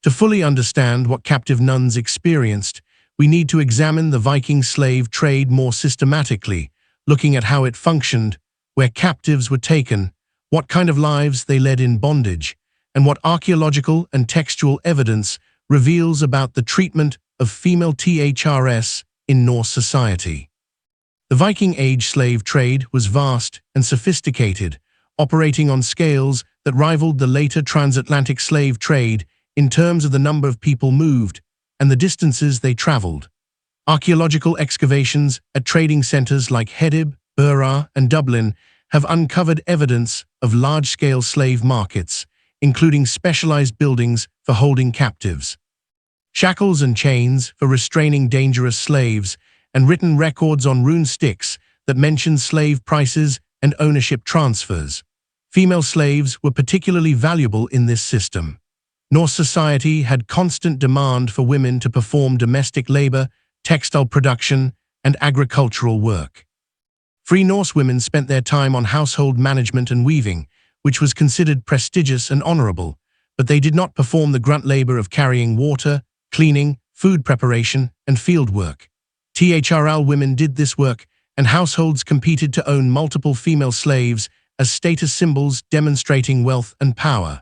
To fully understand what captive nuns experienced, we need to examine the Viking slave trade more systematically, looking at how it functioned, where captives were taken, what kind of lives they led in bondage, and what archaeological and textual evidence reveals about the treatment of female THRS in Norse society. The Viking Age slave trade was vast and sophisticated, operating on scales that rivaled the later transatlantic slave trade in terms of the number of people moved and the distances they traveled. Archaeological excavations at trading centers like Hedib, Burra, and Dublin have uncovered evidence of large-scale slave markets, including specialized buildings for holding captives, shackles and chains for restraining dangerous slaves, and written records on rune sticks that mention slave prices and ownership transfers. Female slaves were particularly valuable in this system. Norse society had constant demand for women to perform domestic labor, textile production, and agricultural work. Free Norse women spent their time on household management and weaving, which was considered prestigious and honorable, but they did not perform the grunt labor of carrying water, cleaning, food preparation, and field work. THRL women did this work, and households competed to own multiple female slaves as status symbols demonstrating wealth and power.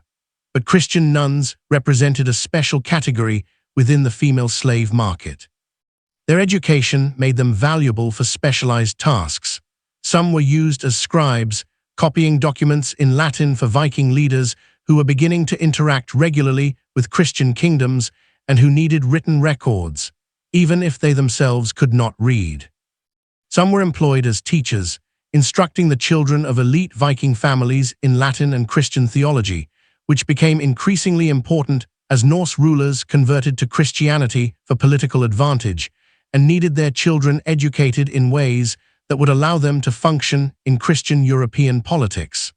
But Christian nuns represented a special category within the female slave market. Their education made them valuable for specialized tasks. Some were used as scribes, copying documents in Latin for Viking leaders who were beginning to interact regularly with Christian kingdoms and who needed written records, even if they themselves could not read. Some were employed as teachers, instructing the children of elite Viking families in Latin and Christian theology, which became increasingly important as Norse rulers converted to Christianity for political advantage and needed their children educated in ways that would allow them to function in Christian European politics.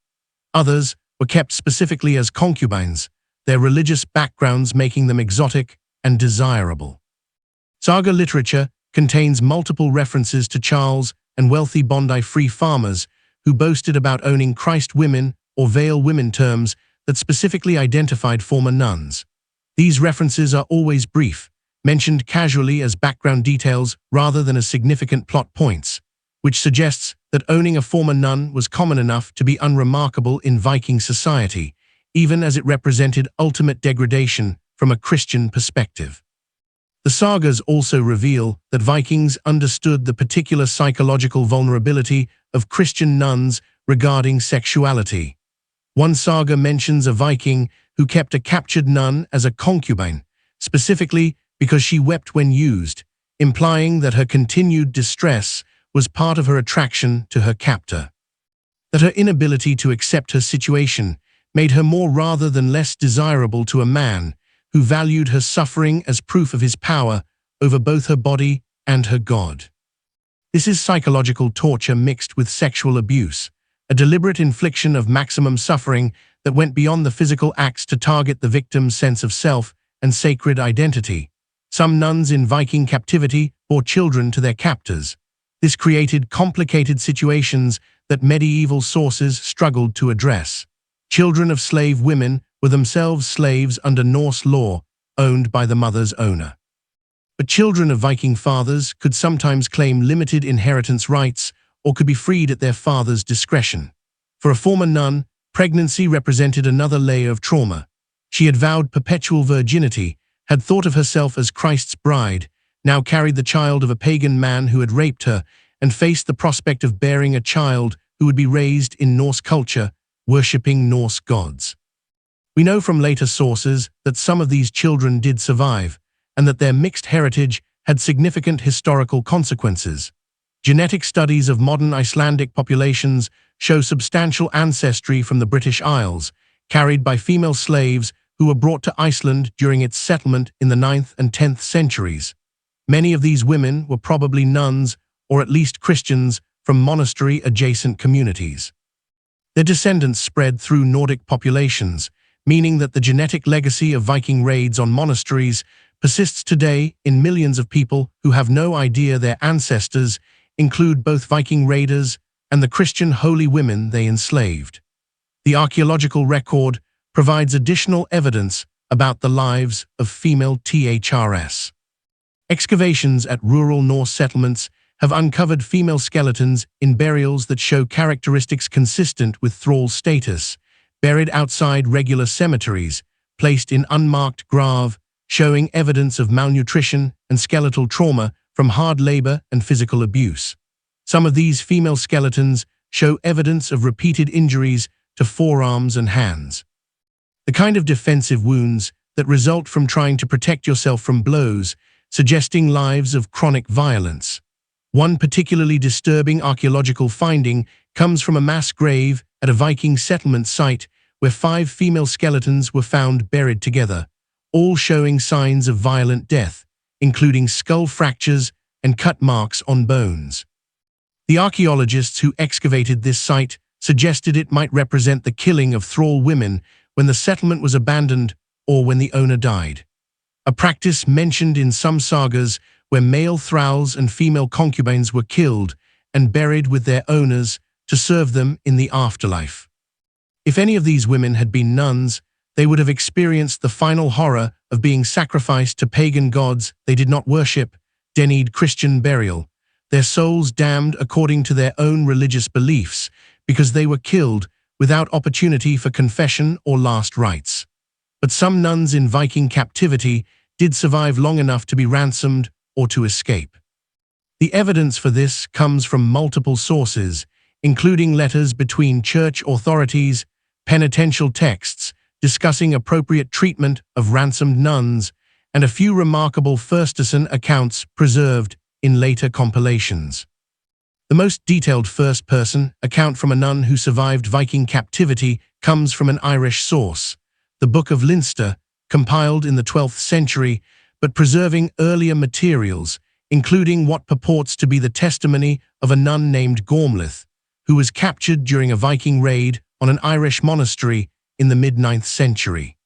Others were kept specifically as concubines, their religious backgrounds making them exotic and desirable. Saga literature contains multiple references to Charles and wealthy Bondi-free farmers who boasted about owning Christ women or veil women, terms that specifically identified former nuns. These references are always brief, mentioned casually as background details rather than as significant plot points, which suggests that owning a former nun was common enough to be unremarkable in Viking society, even as it represented ultimate degradation from a Christian perspective. The sagas also reveal that Vikings understood the particular psychological vulnerability of Christian nuns regarding sexuality. One saga mentions a Viking who kept a captured nun as a concubine, specifically because she wept when used, implying that her continued distress was part of her attraction to her captor. That her inability to accept her situation made her more rather than less desirable to a man who valued her suffering as proof of his power over both her body and her God. This is psychological torture mixed with sexual abuse, a deliberate infliction of maximum suffering that went beyond the physical acts to target the victim's sense of self and sacred identity. Some nuns in Viking captivity bore children to their captors. This created complicated situations that medieval sources struggled to address. Children of slave women were themselves slaves under Norse law, owned by the mother's owner. But children of Viking fathers could sometimes claim limited inheritance rights or could be freed at their father's discretion. For a former nun, pregnancy represented another layer of trauma. She had vowed perpetual virginity, had thought of herself as Christ's bride, now carried the child of a pagan man who had raped her, and faced the prospect of bearing a child who would be raised in Norse culture, worshipping Norse gods. We know from later sources that some of these children did survive, and that their mixed heritage had significant historical consequences. Genetic studies of modern Icelandic populations show substantial ancestry from the British Isles, carried by female slaves who were brought to Iceland during its settlement in the 9th and 10th centuries. Many of these women were probably nuns or at least Christians from monastery-adjacent communities. Their descendants spread through Nordic populations, meaning that the genetic legacy of Viking raids on monasteries persists today in millions of people who have no idea their ancestors include both Viking raiders and the Christian holy women they enslaved. The archaeological record provides additional evidence about the lives of female THRS. Excavations at rural Norse settlements have uncovered female skeletons in burials that show characteristics consistent with thrall status, buried outside regular cemeteries, placed in unmarked grave, showing evidence of malnutrition and skeletal trauma from hard labor and physical abuse. Some of these female skeletons show evidence of repeated injuries to forearms and hands. The kind of defensive wounds that result from trying to protect yourself from blows, suggesting lives of chronic violence. One particularly disturbing archaeological finding comes from a mass grave at a Viking settlement site where 5 female skeletons were found buried together, all showing signs of violent death, including skull fractures and cut marks on bones. The archaeologists who excavated this site suggested it might represent the killing of thrall women when the settlement was abandoned or when the owner died. A practice mentioned in some sagas where male thralls and female concubines were killed and buried with their owners to serve them in the afterlife. If any of these women had been nuns, they would have experienced the final horror of being sacrificed to pagan gods they did not worship, denied Christian burial, their souls damned according to their own religious beliefs because they were killed without opportunity for confession or last rites. But some nuns in Viking captivity did survive long enough to be ransomed or to escape. The evidence for this comes from multiple sources, including letters between church authorities, penitential texts discussing appropriate treatment of ransomed nuns, and a few remarkable first-person accounts preserved in later compilations. The most detailed first-person account from a nun who survived Viking captivity comes from an Irish source, the Book of Leinster, compiled in the 12th century, but preserving earlier materials, including what purports to be the testimony of a nun named Gormlith, who was captured during a Viking raid on an Irish monastery in the mid-9th century.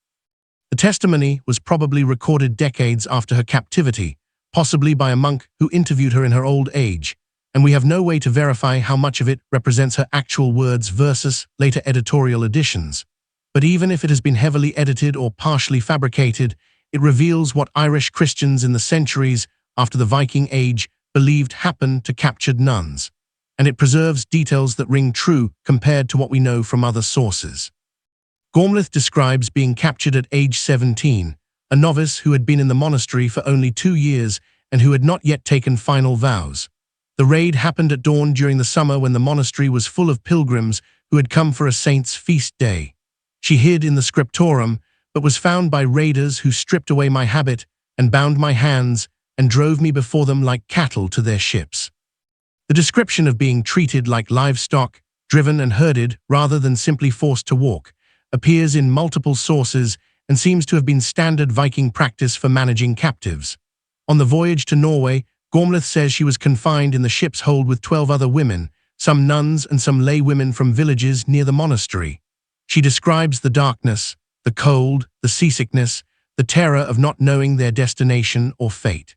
The testimony was probably recorded decades after her captivity, possibly by a monk who interviewed her in her old age, and we have no way to verify how much of it represents her actual words versus later editorial additions. But even if it has been heavily edited or partially fabricated, it reveals what Irish Christians in the centuries after the Viking Age believed happened to captured nuns, and it preserves details that ring true compared to what we know from other sources. Gormlith describes being captured at age 17, a novice who had been in the monastery for only 2 years and who had not yet taken final vows. The raid happened at dawn during the summer when the monastery was full of pilgrims who had come for a saint's feast day. She hid in the scriptorium, but was found by raiders who stripped away my habit and bound my hands and drove me before them like cattle to their ships. The description of being treated like livestock, driven and herded rather than simply forced to walk, appears in multiple sources and seems to have been standard Viking practice for managing captives. On the voyage to Norway, Gormlith says she was confined in the ship's hold with 12 other women, some nuns and some lay women from villages near the monastery. She describes the darkness, the cold, the seasickness, the terror of not knowing their destination or fate.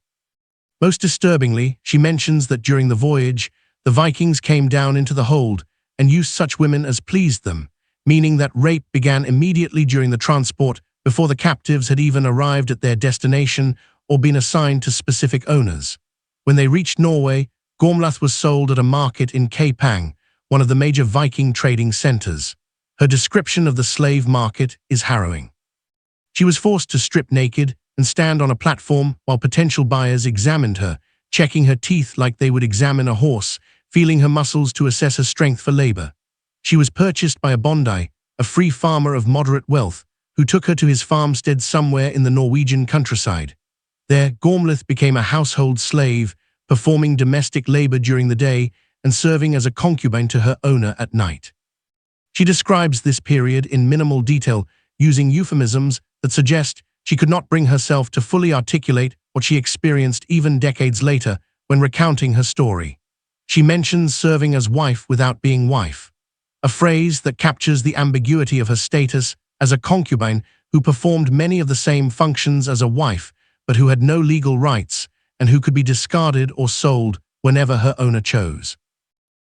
Most disturbingly, she mentions that during the voyage, the Vikings came down into the hold and used such women as pleased them, meaning that rape began immediately during the transport before the captives had even arrived at their destination or been assigned to specific owners. When they reached Norway, Gormlith was sold at a market in Kapang, one of the major Viking trading centers. Her description of the slave market is harrowing. She was forced to strip naked and stand on a platform while potential buyers examined her, checking her teeth like they would examine a horse, feeling her muscles to assess her strength for labor. She was purchased by a bondi, a free farmer of moderate wealth, who took her to his farmstead somewhere in the Norwegian countryside. There, Gormlith became a household slave, performing domestic labor during the day and serving as a concubine to her owner at night. She describes this period in minimal detail, using euphemisms that suggest she could not bring herself to fully articulate what she experienced even decades later when recounting her story. She mentions serving as wife without being wife, a phrase that captures the ambiguity of her status as a concubine who performed many of the same functions as a wife, but who had no legal rights and who could be discarded or sold whenever her owner chose.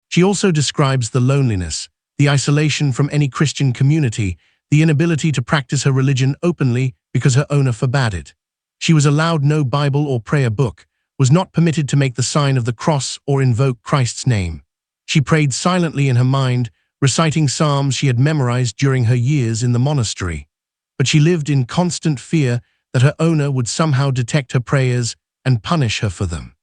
She also describes the loneliness, the isolation from any Christian community, the inability to practice her religion openly because her owner forbade it. She was allowed no Bible or prayer book, was not permitted to make the sign of the cross or invoke Christ's name. She prayed silently in her mind, reciting psalms she had memorized during her years in the monastery. But she lived in constant fear that her owner would somehow detect her prayers and punish her for them.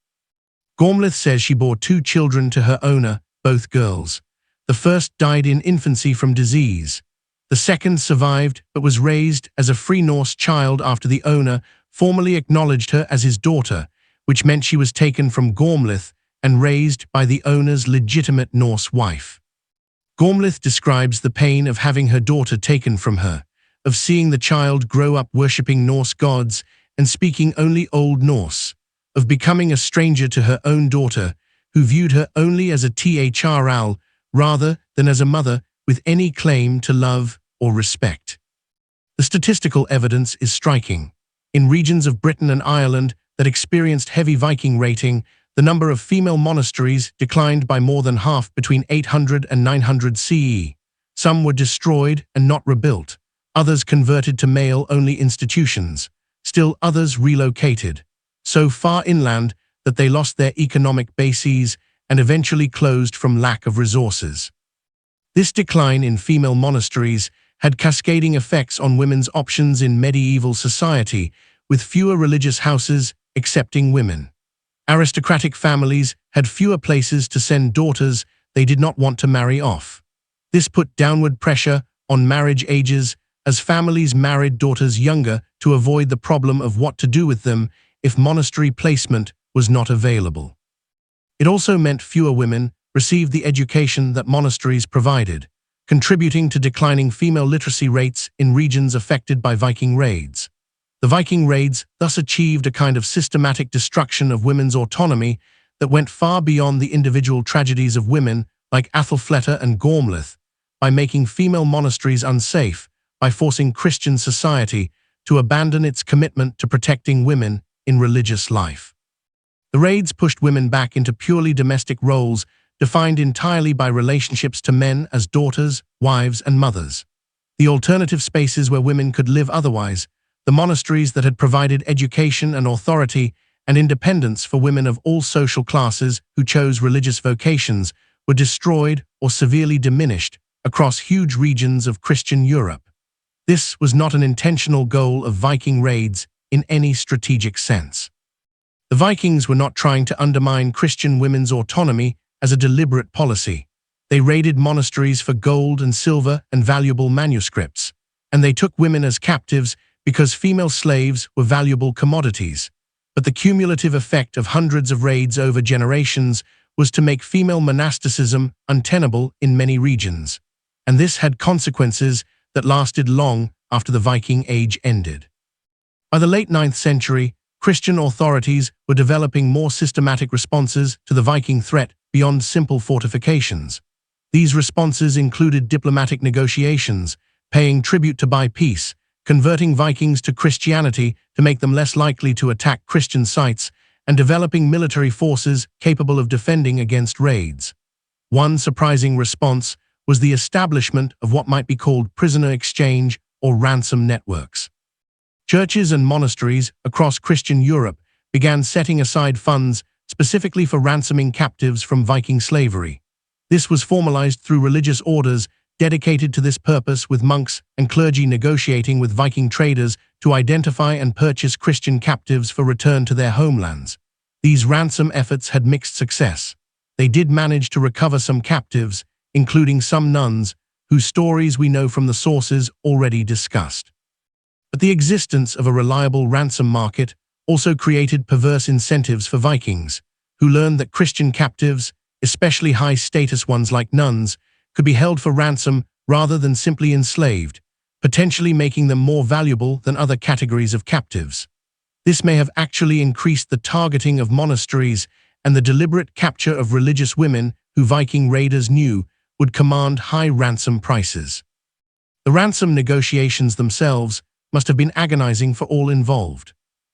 Gormleth says she bore 2 children to her owner, both girls. The first died in infancy from disease. The second survived but was raised as a Free Norse child after the owner formally acknowledged her as his daughter, which meant she was taken from Gormleth and raised by the owner's legitimate Norse wife. Gormleth describes the pain of having her daughter taken from her, of seeing the child grow up worshipping Norse gods and speaking only Old Norse, of becoming a stranger to her own daughter, who viewed her only as a thrall rather than as a mother with any claim to love or respect. The statistical evidence is striking. In regions of Britain and Ireland that experienced heavy Viking rating, the number of female monasteries declined by more than half between 800 and 900 CE. Some were destroyed and not rebuilt, others converted to male-only institutions, still others relocated, so far inland that they lost their economic bases and eventually closed from lack of resources. This decline in female monasteries had cascading effects on women's options in medieval society, with fewer religious houses accepting women. Aristocratic families had fewer places to send daughters they did not want to marry off. This put downward pressure on marriage ages as families married daughters younger to avoid the problem of what to do with them if monastery placement was not available. It also meant fewer women received the education that monasteries provided, contributing to declining female literacy rates in regions affected by Viking raids. The Viking raids thus achieved a kind of systematic destruction of women's autonomy that went far beyond the individual tragedies of women like Athelfleta and Gormleth, by making female monasteries unsafe, by forcing Christian society to abandon its commitment to protecting women in religious life. The raids pushed women back into purely domestic roles defined entirely by relationships to men as daughters, wives, and mothers. The alternative spaces where women could live otherwise, the monasteries that had provided education and authority and independence for women of all social classes who chose religious vocations, were destroyed or severely diminished across huge regions of Christian Europe. This was not an intentional goal of Viking raids in any strategic sense. The Vikings were not trying to undermine Christian women's autonomy as a deliberate policy. They raided monasteries for gold and silver and valuable manuscripts, and they took women as captives because female slaves were valuable commodities. But the cumulative effect of hundreds of raids over generations was to make female monasticism untenable in many regions, and this had consequences that lasted long after the Viking Age ended. By the late 9th century, Christian authorities were developing more systematic responses to the Viking threat beyond simple fortifications. These responses included diplomatic negotiations, paying tribute to buy peace, converting Vikings to Christianity to make them less likely to attack Christian sites, and developing military forces capable of defending against raids. One surprising response was the establishment of what might be called prisoner exchange or ransom networks. Churches and monasteries across Christian Europe began setting aside funds specifically for ransoming captives from Viking slavery. This was formalized through religious orders dedicated to this purpose, with monks and clergy negotiating with Viking traders to identify and purchase Christian captives for return to their homelands. These ransom efforts had mixed success. They did manage to recover some captives, including some nuns, whose stories we know from the sources already discussed. But the existence of a reliable ransom market also created perverse incentives for Vikings, who learned that Christian captives, especially high-status ones like nuns, could be held for ransom rather than simply enslaved, potentially making them more valuable than other categories of captives. This may have actually increased the targeting of monasteries and the deliberate capture of religious women who Viking raiders knew would command high ransom prices. The ransom negotiations themselves must have been agonizing for all involved.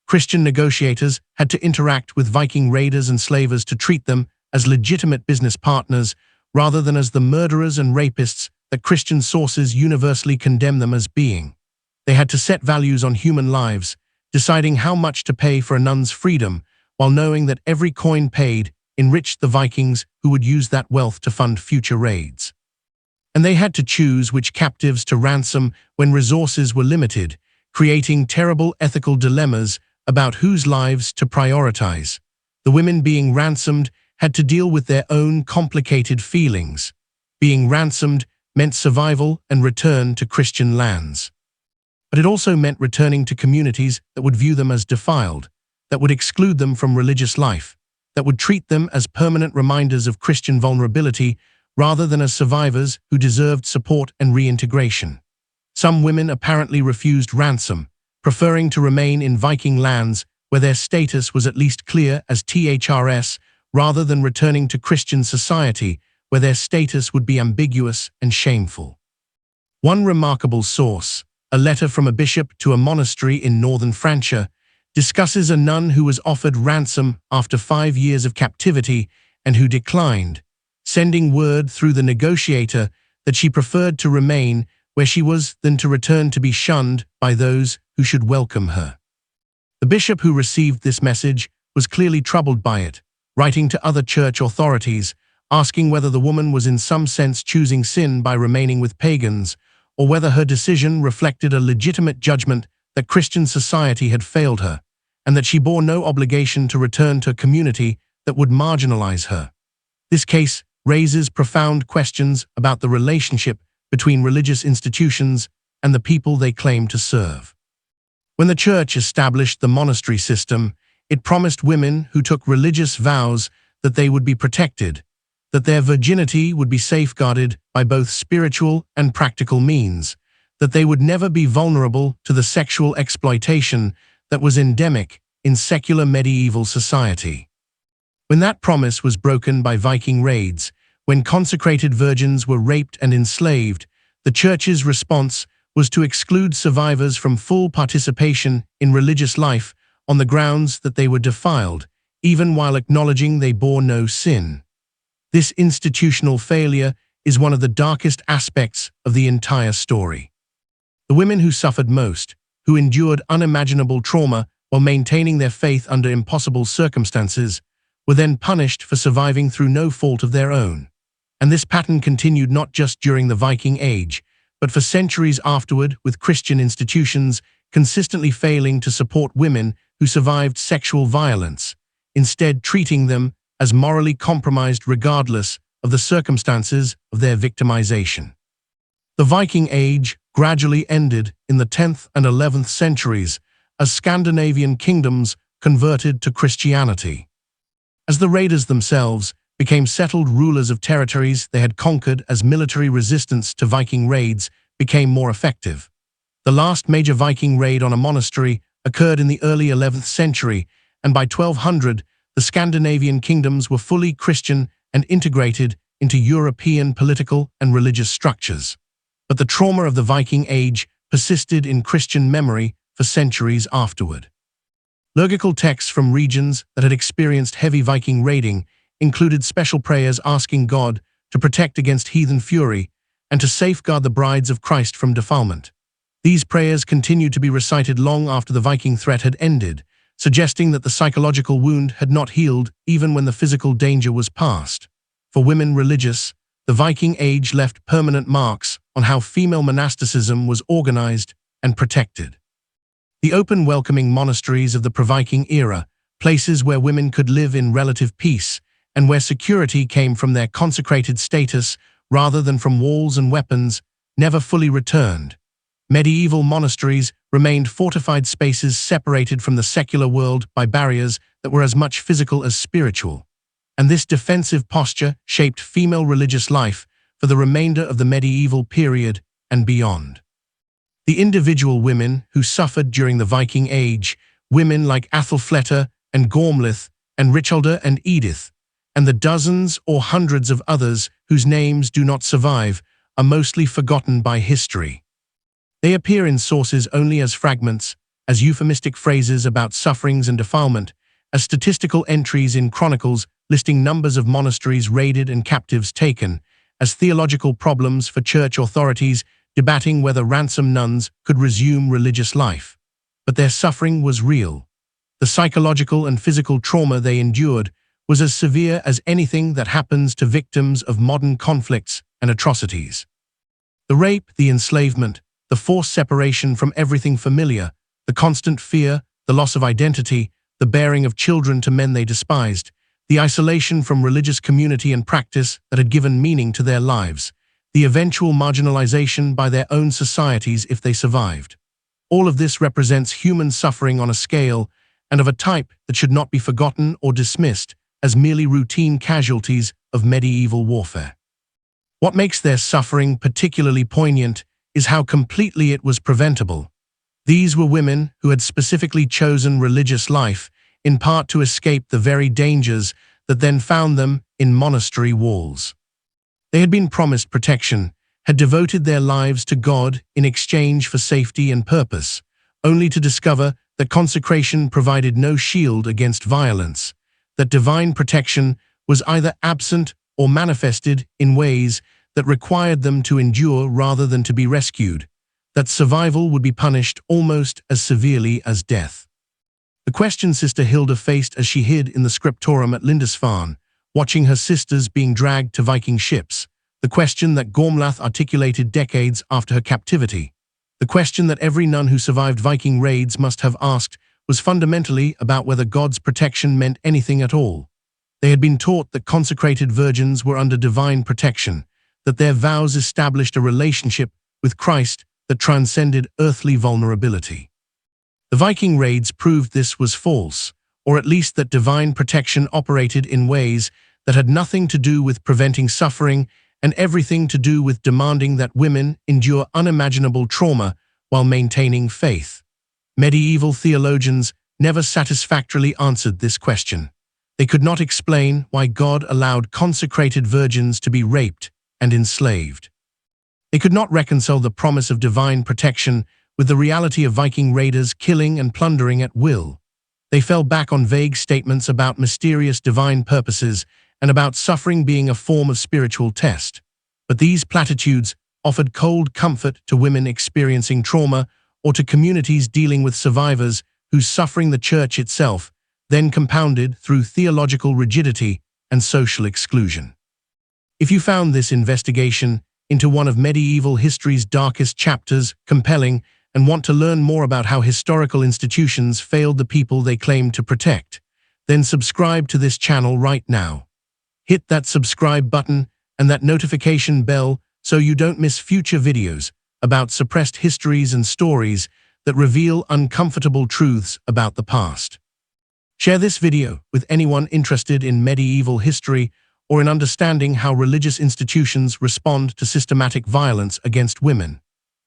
Christian negotiators had to interact with Viking raiders and slavers to treat them as legitimate business partners rather than as the murderers and rapists that Christian sources universally condemn them as being. They had to set values on human lives, deciding how much to pay for a nun's freedom, while knowing that every coin paid enriched the Vikings who would use that wealth to fund future raids. And they had to choose which captives to ransom when resources were limited, creating terrible ethical dilemmas about whose lives to prioritize. The women being ransomed had to deal with their own complicated feelings. Being ransomed meant survival and return to Christian lands. But it also meant returning to communities that would view them as defiled, that would exclude them from religious life, that would treat them as permanent reminders of Christian vulnerability rather than as survivors who deserved support and reintegration. Some women apparently refused ransom, preferring to remain in Viking lands where their status was at least clear as THRS, rather than returning to Christian society where their status would be ambiguous and shameful. One remarkable source, a letter from a bishop to a monastery in northern Francia, discusses a nun who was offered ransom after 5 years of captivity and who declined, sending word through the negotiator that she preferred to remain where she was than to return to be shunned by those who should welcome her. The bishop who received this message was clearly troubled by it, writing to other church authorities, asking whether the woman was in some sense choosing sin by remaining with pagans, or whether her decision reflected a legitimate judgment that Christian society had failed her, and that she bore no obligation to return to a community that would marginalize her. This case raises profound questions about the relationship between religious institutions and the people they claim to serve. When the church established the monastery system, it promised women who took religious vows that they would be protected, that their virginity would be safeguarded by both spiritual and practical means, that they would never be vulnerable to the sexual exploitation that was endemic in secular medieval society. When that promise was broken by Viking raids, when consecrated virgins were raped and enslaved, the church's response was to exclude survivors from full participation in religious life on the grounds that they were defiled, even while acknowledging they bore no sin. This institutional failure is one of the darkest aspects of the entire story. The women who suffered most, who endured unimaginable trauma while maintaining their faith under impossible circumstances, were then punished for surviving through no fault of their own. And this pattern continued not just during the Viking Age, but for centuries afterward, with Christian institutions consistently failing to support women who survived sexual violence, instead treating them as morally compromised regardless of the circumstances of their victimization. The Viking Age gradually ended in the 10th and 11th centuries as Scandinavian kingdoms converted to Christianity. As the raiders themselves became settled rulers of territories they had conquered, as military resistance to Viking raids became more effective. The last major Viking raid on a monastery occurred in the early 11th century, and by 1200, the Scandinavian kingdoms were fully Christian and integrated into European political and religious structures. But the trauma of the Viking Age persisted in Christian memory for centuries afterward. Liturgical texts from regions that had experienced heavy Viking raiding included special prayers asking God to protect against heathen fury and to safeguard the brides of Christ from defilement. These prayers continued to be recited long after the Viking threat had ended, suggesting that the psychological wound had not healed even when the physical danger was past. For women religious, the Viking Age left permanent marks on how female monasticism was organized and protected. The open, welcoming monasteries of the pre-Viking era, places where women could live in relative peace and where security came from their consecrated status rather than from walls and weapons, never fully returned. Medieval monasteries remained fortified spaces separated from the secular world by barriers that were as much physical as spiritual. and this defensive posture shaped female religious life for the remainder of the medieval period and beyond. The individual women who suffered during the Viking Age, women like Athelfleta and Gormlith and Richelda and Edith, and the dozens or hundreds of others whose names do not survive, are mostly forgotten by history. They appear in sources only as fragments, as euphemistic phrases about sufferings and defilement, as statistical entries in chronicles listing numbers of monasteries raided and captives taken, as theological problems for church authorities debating whether ransomed nuns could resume religious life. But their suffering was real. The psychological and physical trauma they endured was as severe as anything that happens to victims of modern conflicts and atrocities. The rape, the enslavement, the forced separation from everything familiar, the constant fear, the loss of identity, the bearing of children to men they despised, the isolation from religious community and practice that had given meaning to their lives, the eventual marginalization by their own societies if they survived. All of this represents human suffering on a scale and of a type that should not be forgotten or dismissed as merely routine casualties of medieval warfare. What makes their suffering particularly poignant is how completely it was preventable. These were women who had specifically chosen religious life, in part to escape the very dangers that then found them in monastery walls. They had been promised protection, had devoted their lives to God in exchange for safety and purpose, only to discover that consecration provided no shield against violence, that divine protection was either absent or manifested in ways that required them to endure rather than to be rescued, that survival would be punished almost as severely as death. The question Sister Hilda faced as she hid in the scriptorium at Lindisfarne, watching her sisters being dragged to Viking ships, the question that Gormlath articulated decades after her captivity, the question that every nun who survived Viking raids must have asked, was fundamentally about whether God's protection meant anything at all. They had been taught that consecrated virgins were under divine protection, that their vows established a relationship with Christ that transcended earthly vulnerability. The Viking raids proved this was false, or at least that divine protection operated in ways that had nothing to do with preventing suffering and everything to do with demanding that women endure unimaginable trauma while maintaining faith. Medieval theologians never satisfactorily answered this question. They could not explain why God allowed consecrated virgins to be raped and enslaved. They could not reconcile the promise of divine protection with the reality of Viking raiders killing and plundering at will. They fell back on vague statements about mysterious divine purposes and about suffering being a form of spiritual test. But these platitudes offered cold comfort to women experiencing trauma or to communities dealing with survivors whose suffering the Church itself then compounded through theological rigidity and social exclusion. If you found this investigation into one of medieval history's darkest chapters compelling and want to learn more about how historical institutions failed the people they claimed to protect, then subscribe to this channel right now. Hit that subscribe button and that notification bell so you don't miss future videos about suppressed histories and stories that reveal uncomfortable truths about the past. Share this video with anyone interested in medieval history or in understanding how religious institutions respond to systematic violence against women.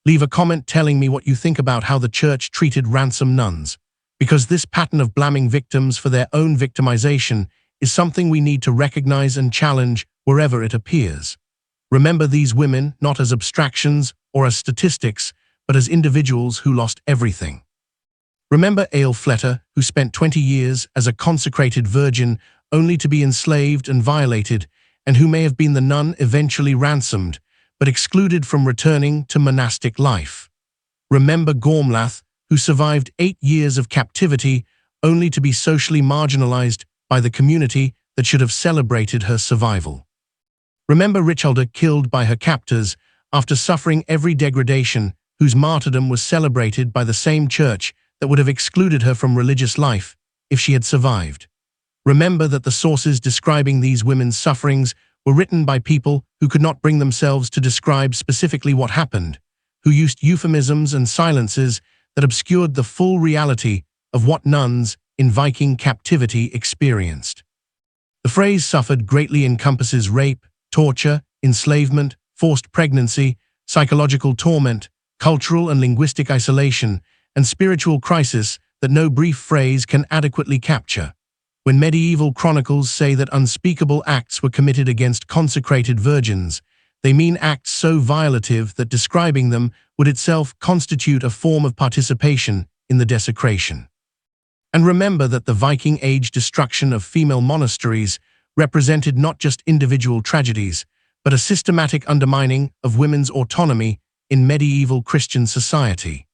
Leave a comment telling me what you think about how the Church treated ransomed nuns, because this pattern of blaming victims for their own victimization is something we need to recognize and challenge wherever it appears. Remember these women not as abstractions or as statistics, but as individuals who lost everything. Remember Aelfleta, who spent 20 years as a consecrated virgin only to be enslaved and violated, and who may have been the nun eventually ransomed, but excluded from returning to monastic life. Remember Gormlath, who survived 8 years of captivity only to be socially marginalized by the community that should have celebrated her survival. Remember Richelda, killed by her captors after suffering every degradation, whose martyrdom was celebrated by the same Church that would have excluded her from religious life if she had survived. Remember that the sources describing these women's sufferings were written by people who could not bring themselves to describe specifically what happened, who used euphemisms and silences that obscured the full reality of what nuns in Viking captivity experienced. The phrase suffered greatly encompasses rape, torture, enslavement, forced pregnancy, psychological torment, cultural and linguistic isolation, and spiritual crisis that no brief phrase can adequately capture. When medieval chronicles say that unspeakable acts were committed against consecrated virgins, they mean acts so violative that describing them would itself constitute a form of participation in the desecration. And remember that the Viking Age destruction of female monasteries represented not just individual tragedies, but a systematic undermining of women's autonomy in medieval Christian society.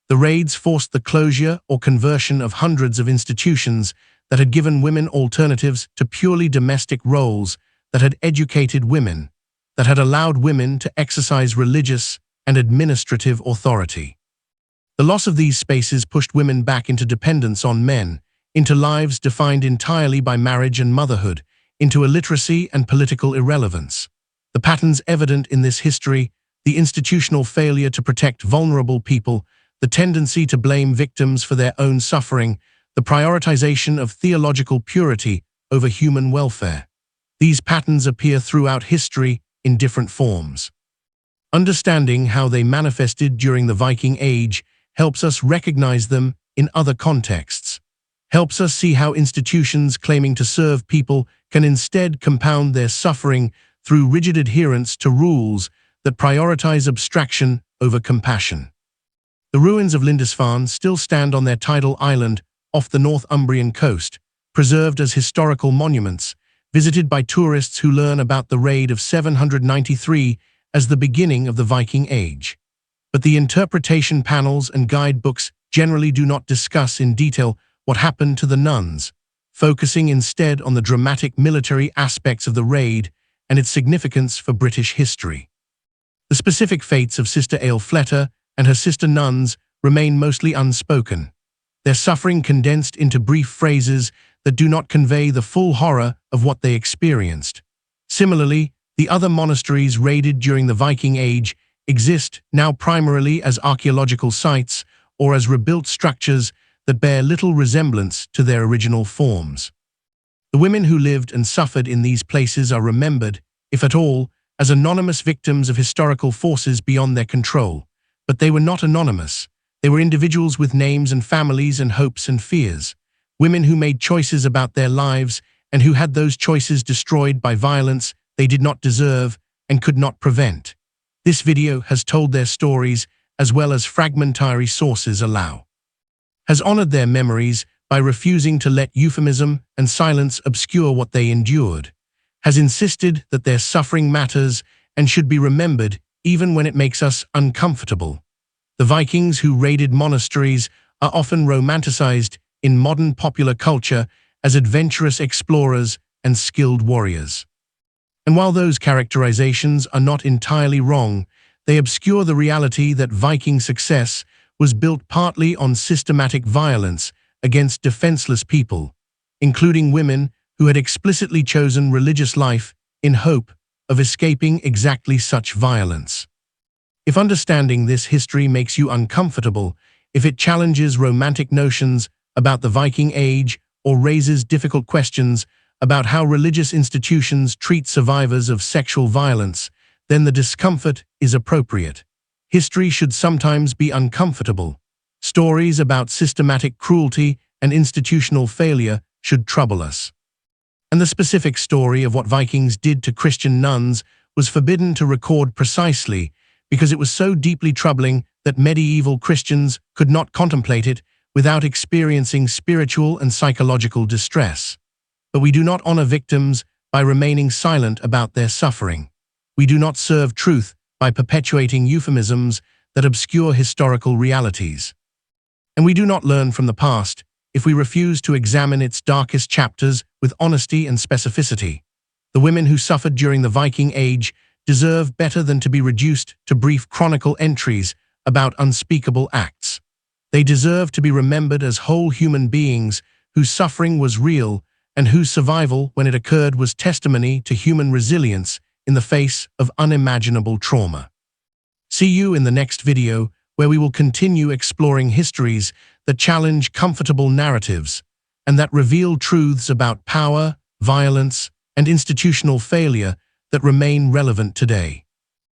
The raids forced the closure or conversion of hundreds of institutions that had given women alternatives to purely domestic roles, that had educated women, that had allowed women to exercise religious and administrative authority. The loss of these spaces pushed women back into dependence on men, into lives defined entirely by marriage and motherhood, into illiteracy and political irrelevance. The patterns evident in this history, the institutional failure to protect vulnerable people, the tendency to blame victims for their own suffering, the prioritization of theological purity over human welfare. These patterns appear throughout history in different forms. Understanding how they manifested during the Viking Age helps us recognize them in other contexts, helps us see how institutions claiming to serve people can instead compound their suffering through rigid adherence to rules that prioritize abstraction over compassion. The ruins of Lindisfarne still stand on their tidal island off the Northumbrian coast, preserved as historical monuments, visited by tourists who learn about the raid of 793 as the beginning of the Viking Age. But the interpretation panels and guidebooks generally do not discuss in detail what happened to the nuns, focusing instead on the dramatic military aspects of the raid and its significance for British history. The specific fates of Sister Aelfleta and her sister nuns remain mostly unspoken, their suffering condensed into brief phrases that do not convey the full horror of what they experienced. Similarly, the other monasteries raided during the Viking Age exist now primarily as archaeological sites or as rebuilt structures that bear little resemblance to their original forms. The women who lived and suffered in these places are remembered, if at all, as anonymous victims of historical forces beyond their control. But they were not anonymous. They were individuals with names and families and hopes and fears. Women who made choices about their lives and who had those choices destroyed by violence they did not deserve and could not prevent. This video has told their stories as well as fragmentary sources allow. Has honored their memories by refusing to let euphemism and silence obscure what they endured. Has insisted that their suffering matters and should be remembered even when it makes us uncomfortable. The Vikings who raided monasteries are often romanticized in modern popular culture as adventurous explorers and skilled warriors. And while those characterizations are not entirely wrong, they obscure the reality that Viking success was built partly on systematic violence against defenseless people, including women who had explicitly chosen religious life in hope of escaping exactly such violence. If understanding this history makes you uncomfortable, if it challenges romantic notions about the Viking Age or raises difficult questions about how religious institutions treat survivors of sexual violence, then the discomfort is appropriate. History should sometimes be uncomfortable. Stories about systematic cruelty and institutional failure should trouble us. And the specific story of what Vikings did to Christian nuns was forbidden to record precisely because it was so deeply troubling that medieval Christians could not contemplate it without experiencing spiritual and psychological distress. But we do not honor victims by remaining silent about their suffering. We do not serve truth by perpetuating euphemisms that obscure historical realities. And we do not learn from the past if we refuse to examine its darkest chapters with honesty and specificity. The women who suffered during the Viking Age deserve better than to be reduced to brief chronicle entries about unspeakable acts. They deserve to be remembered as whole human beings whose suffering was real and whose survival when it occurred was testimony to human resilience in the face of unimaginable trauma. See you in the next video, where we will continue exploring histories that challenge comfortable narratives and that reveal truths about power, violence, and institutional failure that remain relevant today.